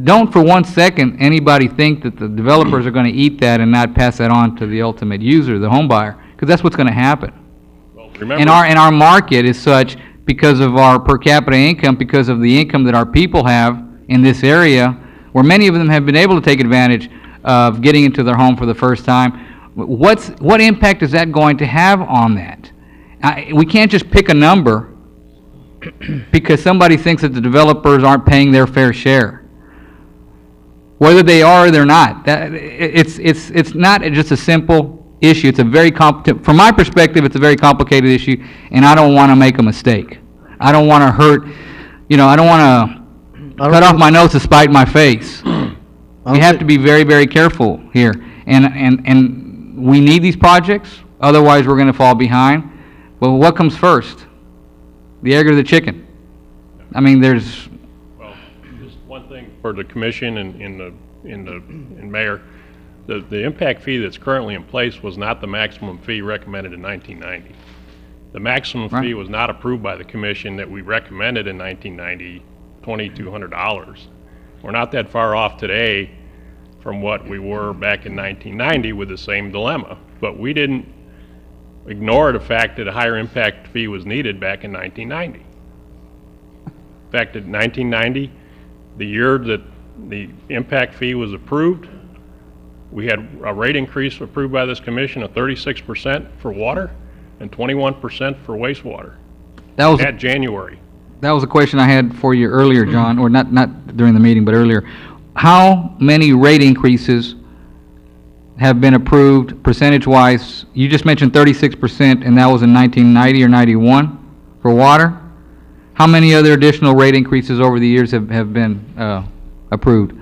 Don't for 1 second anybody think that the developers are going to eat that and not pass that on to the ultimate user, the home buyer, because that's what's going to happen. well, remember, And our market is such, because of our per capita income, because of the income that our people have in this area, where many of them have been able to take advantage of getting into their home for the first time. What impact is that going to have on that? We can't just pick a number because somebody thinks that the developers aren't paying their fair share. Whether they are or they're not, it's not just a simple issue. It's a very from my perspective, it's a very complicated issue, and I don't want to make a mistake. I don't want to hurt, I don't want to cut off my nose to spite my face. We have to be very, very careful here, and we need these projects, otherwise we're going to fall behind. But what comes first? The egg or the chicken? I mean, there's... well, just one thing for the commission and mayor, the impact fee that's currently in place was not the maximum fee recommended in 1990. The maximum fee was not approved by the commission that we recommended in 1990, $2,200. We're not that far off today from what we were back in 1990 with the same dilemma. But we didn't ignore the fact that a higher impact fee was needed back in 1990. In fact, in 1990, the year that the impact fee was approved, we had a rate increase approved by this commission of 36% for water and 21% for wastewater. That was At January. That was a question I had for you earlier, John, or not during the meeting, but earlier. How many rate increases have been approved percentage-wise? You just mentioned 36%, and that was in 1990 or 91 for water. How many other additional rate increases over the years have been approved?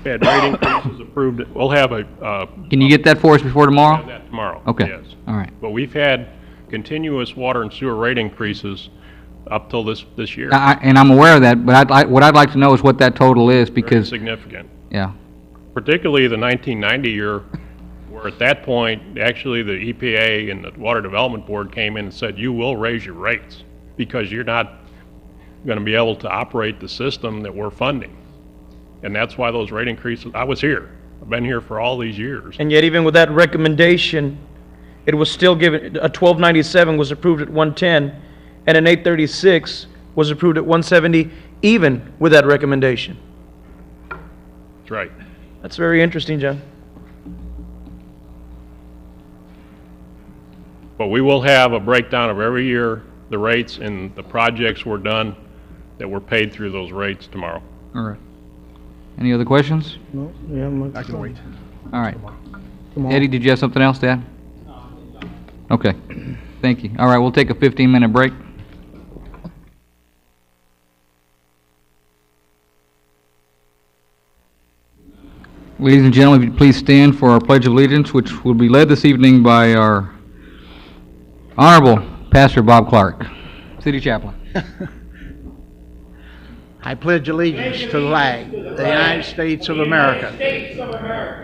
We had rate increases approved. We'll have a... Can you get that for us before tomorrow? Have that tomorrow. Okay. Yes. All right. But we've had continuous water and sewer rate increases up till this year. And I'm aware of that, but what I'd like to know is what that total is, Very because... significant. Yeah. Particularly the 1990 year, where at that point, actually the EPA and the Water Development Board came in and said, you will raise your rates because you're not going to be able to operate the system that we're funding. And that's why those rate increases, I was here. I've been here for all these years. And yet even with that recommendation, it was still given, a 1297 was approved at 110, and an 836 was approved at 170, even with that recommendation. That's right. That's very interesting, John. But we will have a breakdown of every year, the rates and the projects were done that were paid through those rates tomorrow. All right. Any other questions? No, I can wait. All right. Eddie, did you have something else to add? Okay. Thank you. All right, we'll take a 15-minute break. Ladies and gentlemen, if you'd please stand for our Pledge of Allegiance, which will be led this evening by our Honorable Pastor Bob Clark, City Chaplain. I pledge allegiance to the flag of the United States of America,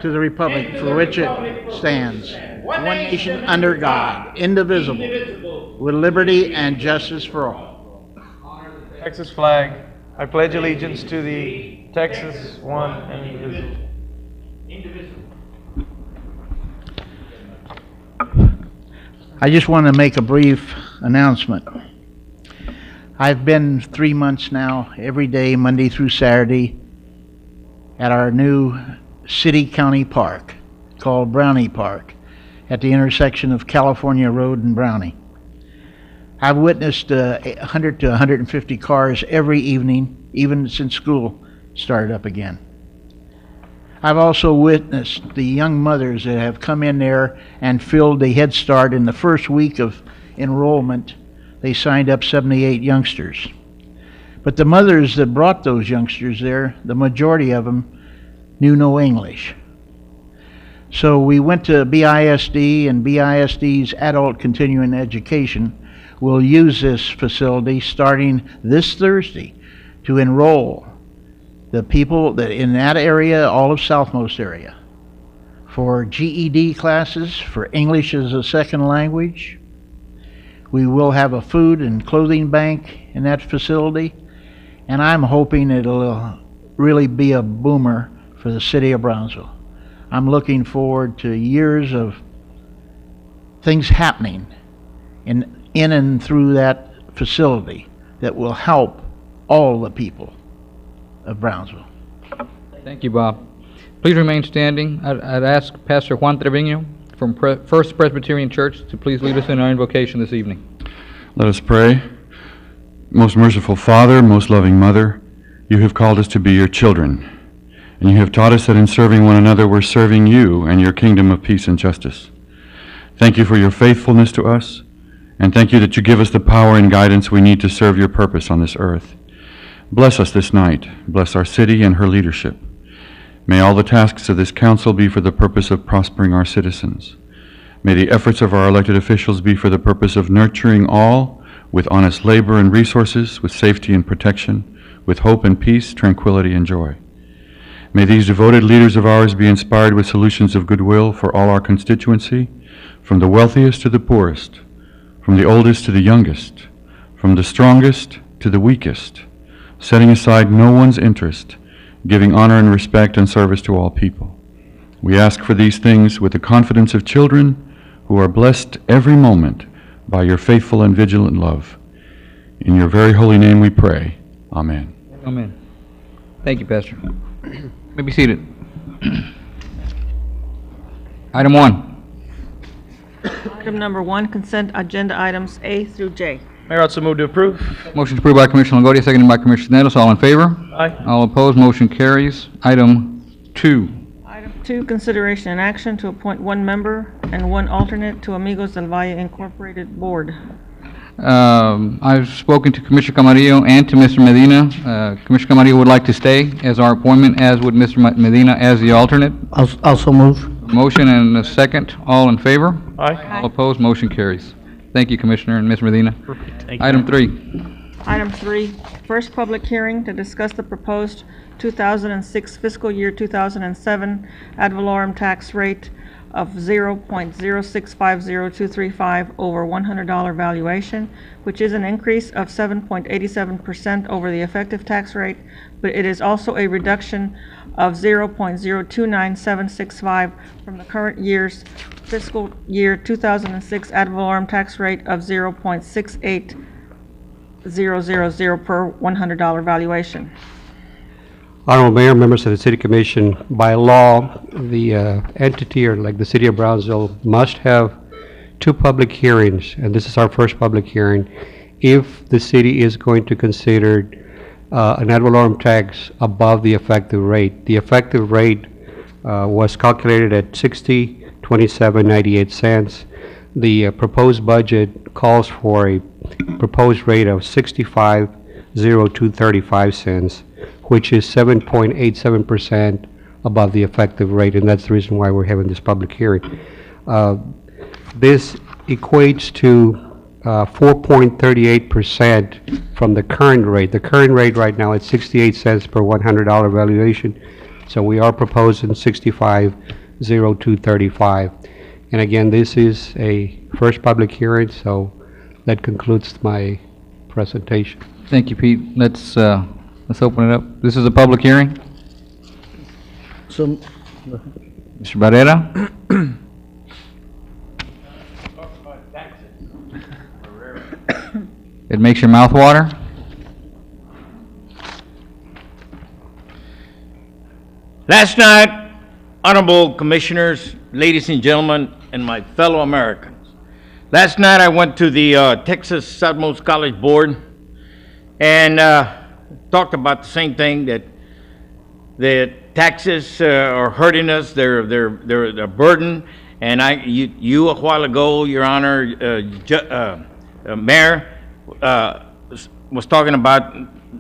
to the republic for which it stands, one nation under God, indivisible, with liberty and justice for all. Texas flag. I pledge allegiance to the Texas one and indivisible. I just want to make a brief announcement. I've been 3 months now, every day, Monday through Saturday, at our new city-county park called Brownie Park at the intersection of California Road and Brownie. I've witnessed 100 to 150 cars every evening, even since school started up again. I've also witnessed the young mothers that have come in there and filled the Head Start. In the first week of enrollment, they signed up 78 youngsters. But the mothers that brought those youngsters there, the majority of them knew no English. So we went to BISD, and BISD's Adult Continuing Education will use this facility starting this Thursday to enroll the people that in that area, all of Southmost area, for GED classes, for English as a second language. We will have a food and clothing bank in that facility, and I'm hoping it'll really be a boomer for the city of Brownsville. I'm looking forward to years of things happening in and through that facility that will help all the people of Brownsville. Thank you, Bob. Please remain standing. I'd ask Pastor Juan Trevino from First Presbyterian Church to please lead us in our invocation this evening. Let us pray. Most merciful Father, most loving Mother, you have called us to be your children, and you have taught us that in serving one another we're serving you and your kingdom of peace and justice. Thank you for your faithfulness to us, and thank you that you give us the power and guidance we need to serve your purpose on this earth. Bless us this night. Bless our city and her leadership. May all the tasks of this council be for the purpose of prospering our citizens. May the efforts of our elected officials be for the purpose of nurturing all with honest labor and resources, with safety and protection, with hope and peace, tranquility and joy. May these devoted leaders of ours be inspired with solutions of goodwill for all our constituency, from the wealthiest to the poorest, from the oldest to the youngest, from the strongest to the weakest, setting aside no one's interest, giving honor and respect and service to all people. We ask for these things with the confidence of children who are blessed every moment by your faithful and vigilant love. In your very holy name we pray. Amen. Amen. Thank you, Pastor. May be seated. Item 1. Item number 1, consent agenda items A through J. Mayor, also move to approve. Motion approved by Commissioner Longoria, seconded by Commissioner Nettles. All in favor? Aye. All opposed, motion carries. Item 2. Item 2, consideration and action to appoint 1 member and 1 alternate to Amigos del Valle Incorporated Board. I've spoken to Commissioner Camarillo and to Mr. Medina. Commissioner Camarillo would like to stay as our appointment, as would Mr. Medina as the alternate. Also move. Motion and a second. All in favor? Aye. All opposed, motion carries. Thank you, Commissioner and Ms. Medina. Thank you. Item 3. Item 3, first public hearing to discuss the proposed 2006 fiscal year 2007 ad valorem tax rate of 0.0650235 over $100 valuation, which is an increase of 7.87% over the effective tax rate, but it is also a reduction of 0.029765 from the current year's fiscal year 2006 ad valorem tax rate of 0.68000 per $100 valuation. Honorable Mayor, members of the City Commission, by law, the entity, or like the City of Brownsville, must have 2 public hearings, and this is our first public hearing, if the city is going to consider an ad valorem tax above the effective rate. The effective rate was calculated at 60.2798 cents. The proposed budget calls for a proposed rate of 65.0235 cents, which is 7.87% above the effective rate, and that's the reason why we're having this public hearing. This equates to 4.38% from the current rate. The current rate right now is 68 cents per $100 valuation, so we are proposing 65.0235. And again, this is a first public hearing, so that concludes my presentation. Thank you, Pete. Let's open it up. This is a public hearing. So, Mr. Barrera? It makes your mouth water? Last night, honorable commissioners, ladies and gentlemen, and my fellow Americans, last night I went to the Texas Southmost College Board and talked about the same thing, that the taxes are hurting us. They're a burden. And you a while ago, Your Honor, Mayor, was talking about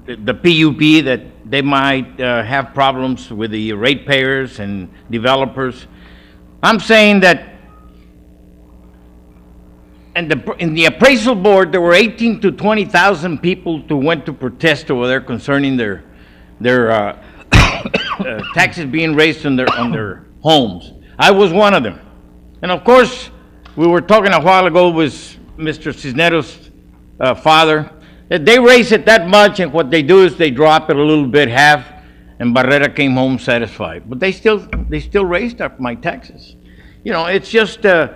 the PUB, that they might have problems with the ratepayers and developers. I'm saying that in the appraisal board, there were 18 to 20,000 people who went to protest over there concerning their taxes being raised on their homes. I was one of them. And of course, we were talking a while ago with Mr. Cisneros' father, that they raise it that much, and what they do is they drop it a little bit, half, and Barrera came home satisfied. But they still raised up my taxes. You know, it's just the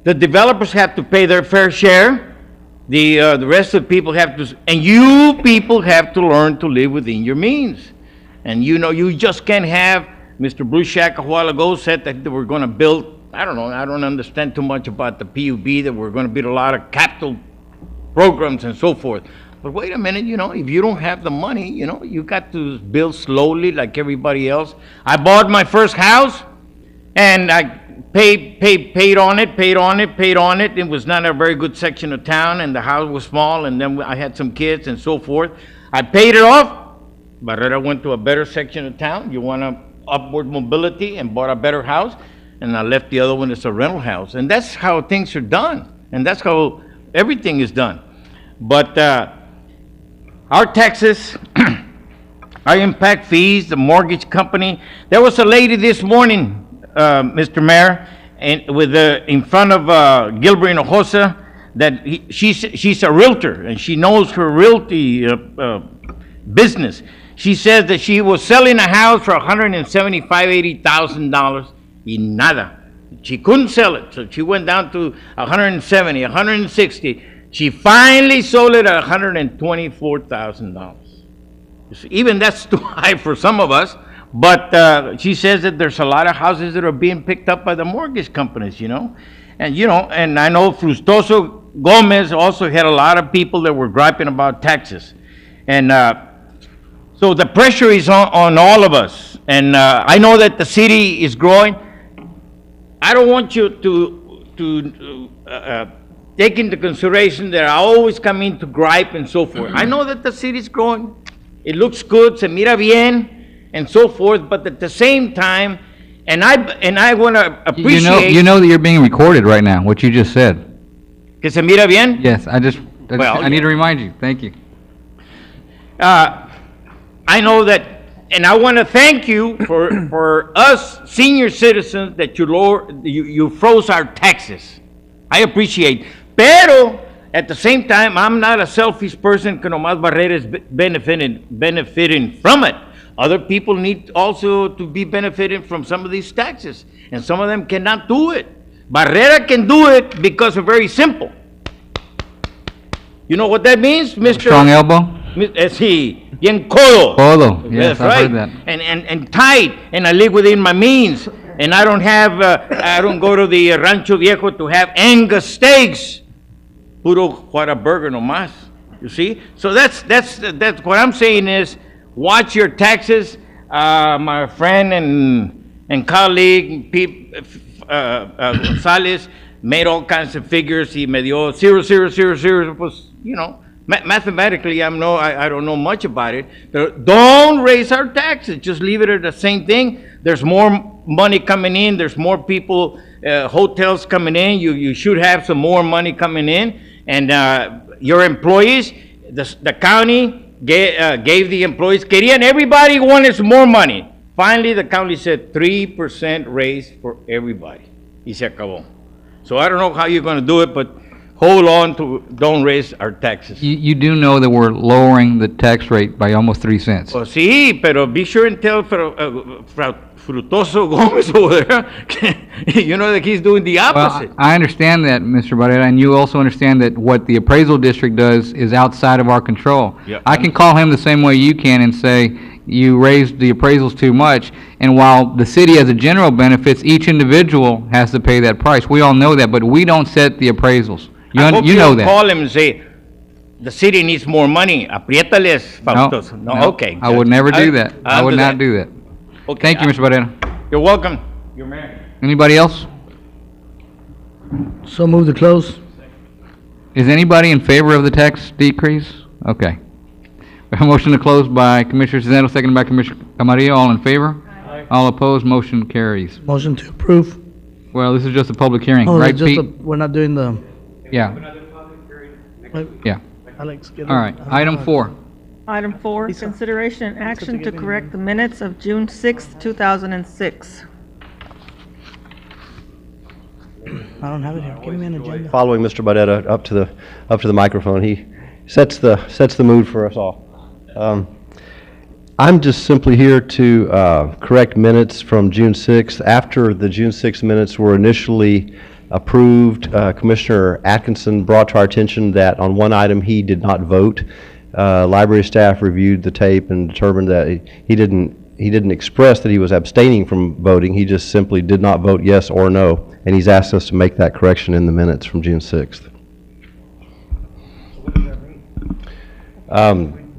developers have to pay their fair share. The rest of the people have to, and you people have to learn to live within your means. And you know, you just can't have, Mr. Blueshak a while ago said that they were going to build, I don't know, I don't understand too much about the PUB, that we're going to build a lot of capital programs and so forth. But wait a minute, you know, if you don't have the money, you know, you got to build slowly like everybody else. I bought my first house, and I paid on it. It was not a very good section of town, and the house was small, and then I had some kids and so forth. I paid it off. Barrera went to a better section of town. You want upward mobility, and bought a better house, and I left the other one as a rental house. And that's how things are done, and that's how everything is done. But our taxes, our impact fees, the mortgage company. There was a lady this morning, Mr. Mayor, and in front of Gilbert Hinojosa, that she's a realtor, and she knows her realty business. She says that she was selling a house for $175,000, $80,000, y nada. She couldn't sell it, so she went down to 170, 160. She finally sold it at $124,000. Even that's too high for some of us, but she says that there's a lot of houses that are being picked up by the mortgage companies, you know. And, you know, and I know Frustoso Gomez also had a lot of people that were griping about taxes. And so the pressure is on all of us. And I know that the city is growing. I don't want you to take into consideration that I always come in to gripe and so forth. I know that the city is growing. It looks good, se mira bien, and so forth. But at the same time, and I want to appreciate. You know that you're being recorded right now. What you just said. Que se mira bien? Yes, I need to remind you. Thank you. I know that, and I want to thank you for us senior citizens that you froze our taxes. I appreciate. Pero at the same time, I'm not a selfish person que nomás Barrera is benefiting from it. Other people need also to be benefiting from some of these taxes, and some of them cannot do it. Barrera can do it because it's very simple. You know what that means, Mr. Strong elbow? Sí, bien codo. Codo, yes, That's I've right. heard that. And tight, and I live within my means, and I don't have, I don't go to the Rancho Viejo to have Angus steaks. Puro Whataburger nomás, you see? So that's what I'm saying is, watch your taxes. My friend and colleague, Gonzalez, made all kinds of figures. He me dio 0.000, pues, you know, mathematically, I don't know much about it. But don't raise our taxes. Just leave it at the same thing. There's more money coming in. There's more people, hotels coming in. You should have some more money coming in. And your employees, the county gave the employees, querían, everybody wanted some more money. Finally, the county said 3% raise for everybody. Y se acabó. So I don't know how you're going to do it, but hold on to, don't raise our taxes. You do know that we're lowering the tax rate by almost 3 cents. Well, sí, pero be sure and tell Frutoso Gomez over there, you know that he's doing the opposite. Well, I understand that, Mr. Barrera, and you also understand that what the appraisal district does is outside of our control. Yeah. I can call him the same way you can and say, you raised the appraisals too much, and while the city as a general benefits, each individual has to pay that price. We all know that, but we don't set the appraisals. You know that. Call him and say, the city needs more money. Apriétales, Faustoso. No, okay. I would never do that. I would not do that. Okay. Thank you, Mr. Barrera. You're welcome. You're married. Anybody else? So move to close. Is anybody in favor of the tax decrease? Okay. We have a motion to close by Commissioner Cisneros, seconded by Commissioner Camarillo. All in favor? Aye. All opposed? Motion carries. Motion to approve. Well, this is just a public hearing, Oh, right, just Pete? we're not doing the. Yeah. Yeah. Alex, get All right. Item 4. Item 4, consideration and action to correct the minutes of June 6th, 2006. I don't have it here. Give me an agenda. Following Mr. Barrera up to the microphone, he sets the mood for us all. I'm just simply here to correct minutes from June 6th. After the June 6th minutes were initially approved, Commissioner Atkinson brought to our attention that on one item he did not vote. Library staff reviewed the tape and determined that he didn't express that he was abstaining from voting. He just simply did not vote yes or no, and he's asked us to make that correction in the minutes from June 6th.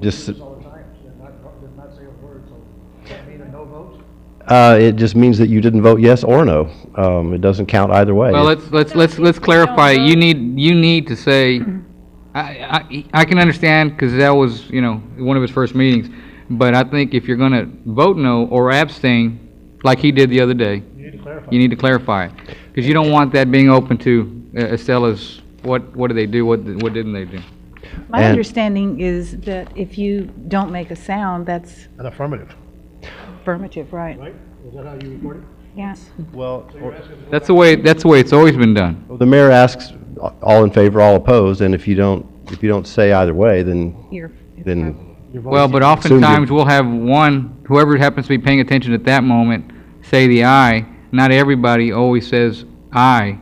Just it just means that you didn't vote yes or no. It doesn't count either way. Well, let's clarify. You need to say. I can understand because that was one of his first meetings, but I think if you're going to vote no or abstain, like he did the other day, you need to clarify it because you don't want that being open to Estella's. What did they do? What didn't they do? My understanding is that if you don't make a sound, that's An affirmative. affirmative, right? Right? Is that how you report it? Yes. Well, That's the way it's always been done. the mayor asks all in favor, all opposed, and if you don't say either way, then Well, but oftentimes we'll have one, whoever happens to be paying attention at that moment, say the aye. Not everybody always says aye.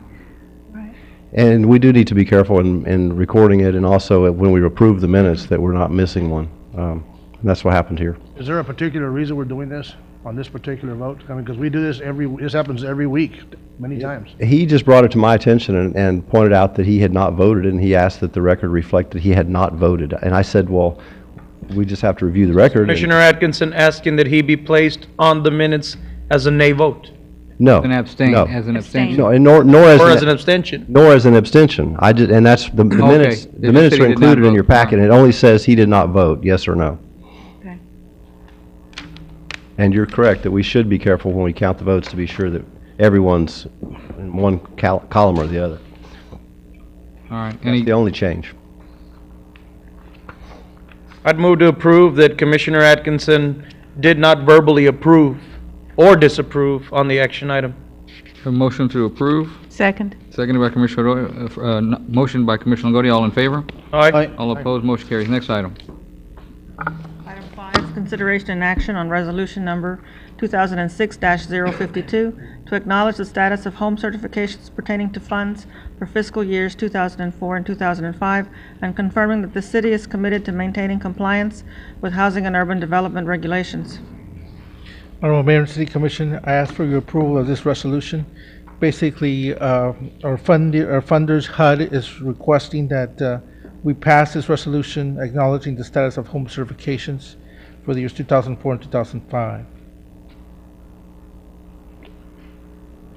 And we do need to be careful in recording it, and also when we approve the minutes, that we're not missing one. And that's what happened here. Is there a particular reason we're doing this on this particular vote? I mean, because we do this this happens every week, many times. He just brought it to my attention and pointed out that he had not voted, and he asked that the record reflect that he had not voted. And I said, well, we just have to review the record. Commissioner Atkinson asking that he be placed on the minutes as a nay vote. No. An abstain, no. as an abstention. No, and nor as Or as an abstention. Nor as an abstention. I did, and that's, the minutes, They the just minutes said are he did not included in vote. your packet, and it only says he did not vote, yes or no. Okay. And you're correct that we should be careful when we count the votes to be sure that everyone's in one column or the other. All right. That's the only change. I'd move to approve that Commissioner Atkinson did not verbally approve or disapprove on the action item. A motion to approve, Second. seconded by Commissioner Arroyo, motion by Commissioner Longoria. All in favor? Aye. All opposed, motion carries. Next item. Item 5, consideration and action on resolution number 2006-052 to acknowledge the status of home certifications pertaining to funds for fiscal years 2004 and 2005, and confirming that the city is committed to maintaining compliance with housing and urban development regulations. Honorable Mayor and City Commission, I ask for your approval of this resolution. Basically, our funders, HUD, is requesting that we pass this resolution acknowledging the status of home certifications for the years 2004 and 2005.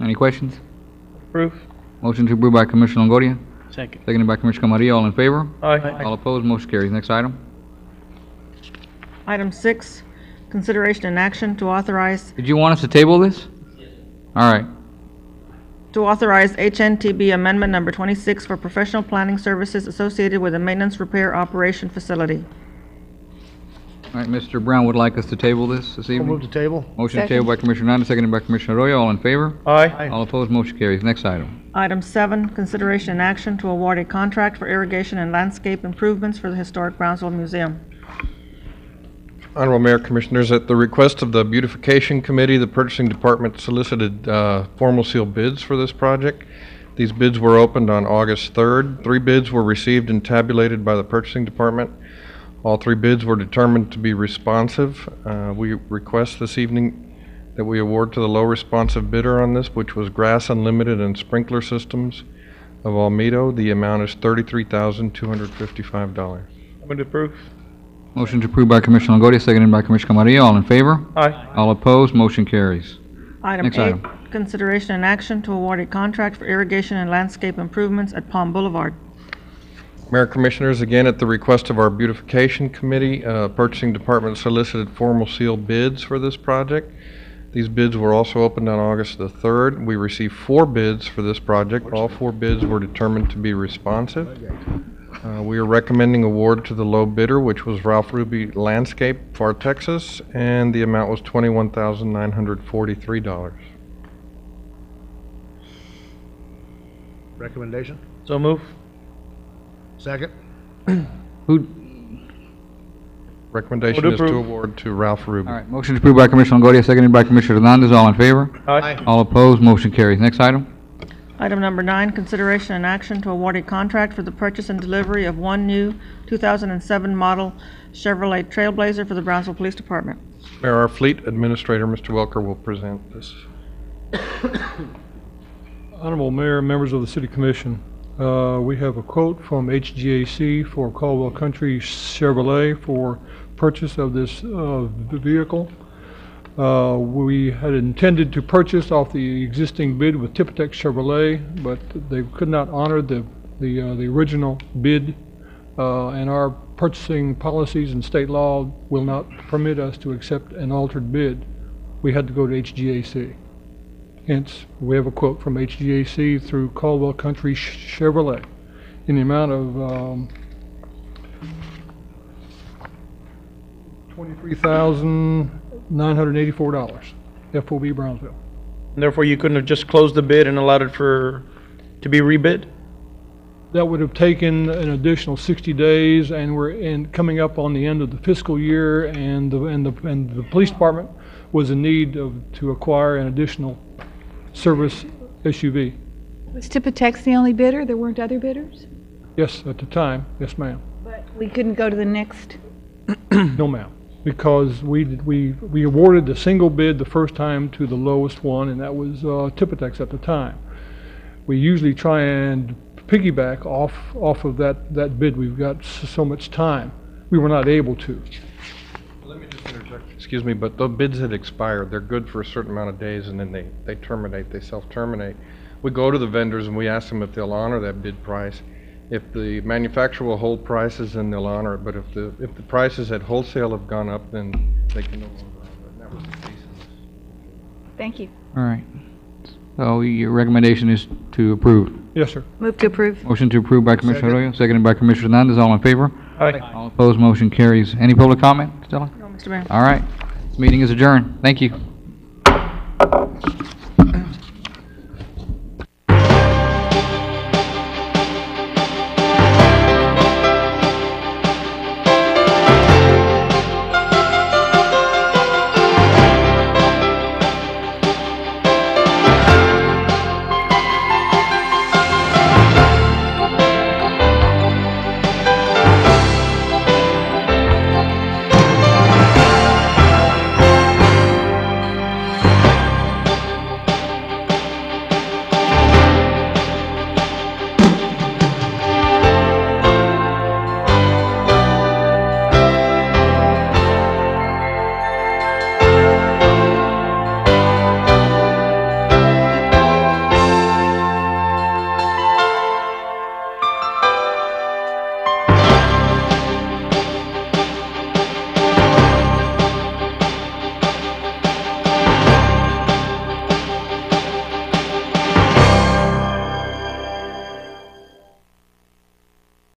Any questions? Approve. Motion to approve by Commissioner Longoria, Second. seconded by Commissioner Camarillo. All in favor? Aye. All opposed, motion carries. Next item. Item 6, consideration and action to authorize Did you want us to table this? All right. HNTB Amendment Number 26 for professional planning services associated with a maintenance repair operation facility. All right, Mr. Brown would like us to table this We'll move evening. to table. Motion to table by Commissioner Nanda, seconded by Commissioner Arroyo. All in favor? Aye. All opposed, motion carries. Next item. Item 7, consideration and action to award a contract for irrigation and landscape improvements for the historic Brownsville Museum. Honorable Mayor, Commissioners, at the request of the Beautification Committee, the Purchasing Department solicited formal seal bids for this project. These bids were opened on August 3rd. 3 bids were received and tabulated by the Purchasing Department. All 3 bids were determined to be responsive. We request this evening that we award to the low responsive bidder on this, which was Grass Unlimited and Sprinkler Systems of Almedo. The amount is $33,255. I'm going to approve. Motion to approve by Commissioner Longoria, seconded by Commissioner Camarillo. All in favor? Aye. All opposed, motion carries. Item Next 8, item. consideration and action to award a contract for irrigation and landscape improvements at Palm Boulevard. Mayor, Commissioners, again, at the request of our Beautification Committee, Purchasing Department solicited formal seal bids for this project. These bids were also opened on August the 3rd. We received 4 bids for this project. All 4 bids were determined to be responsive. We are recommending award to the low bidder, which was Ralph Ruby Landscape, FAR, Texas, and the amount was $21,943. Recommendation? So move. Second? Who, Recommendation Would is to approve. award to Ralph Ruby. all right, motion to approve by Commissioner Longoria, seconded by Commissioner Hernandez. All in favor? Aye. All opposed, motion carries. Next item. Item number 9, consideration and action to award a contract for the purchase and delivery of one new 2007 model Chevrolet Trailblazer for the Brownsville Police Department. Mayor, our Fleet Administrator, Mr. Welker, will present this. Honorable Mayor, members of the City Commission, we have a quote from HGAC for Caldwell Country Chevrolet for purchase of this vehicle. We had intended to purchase off the existing bid with Tipitech Chevrolet, but they could not honor the original bid, and our purchasing policies and state law will not permit us to accept an altered bid. We had to go to HGAC. Hence, we have a quote from HGAC through Caldwell Country Chevrolet in the amount of $23,984, FOB Brownsville. And therefore, you couldn't have just closed the bid and allowed it to be rebid? That would have taken an additional 60 days, and we're coming up on the end of the fiscal year, and the police department was in need to acquire an additional service SUV. Was Tipatex the only bidder? There weren't other bidders? Yes, at the time, yes, ma'am. But we couldn't go to the next? No, ma'am, because we awarded the single bid the first time to the lowest one, and that was Tipatex at the time. We usually try and piggyback off of that bid. We've got so much time. We were not able to. Let me just interject. Excuse me, but the bids had expired. They're good for a certain amount of days, and then they terminate, they self-terminate. We go to the vendors and we ask them if they'll honor that bid price. If the manufacturer will hold prices, then they'll honor it. But if the prices at wholesale have gone up, then they can no longer honor it. And that was the case in this. Thank you. All right. So your recommendation is to approve? Yes, sir. Move to approve. Motion to approve by Commissioner Arroyo, seconded by Commissioner Hernandez. All in favor? Aye. All opposed, motion carries. Any public comment, Stella? No, Mr. Mayor. All right. This meeting is adjourned. Thank you.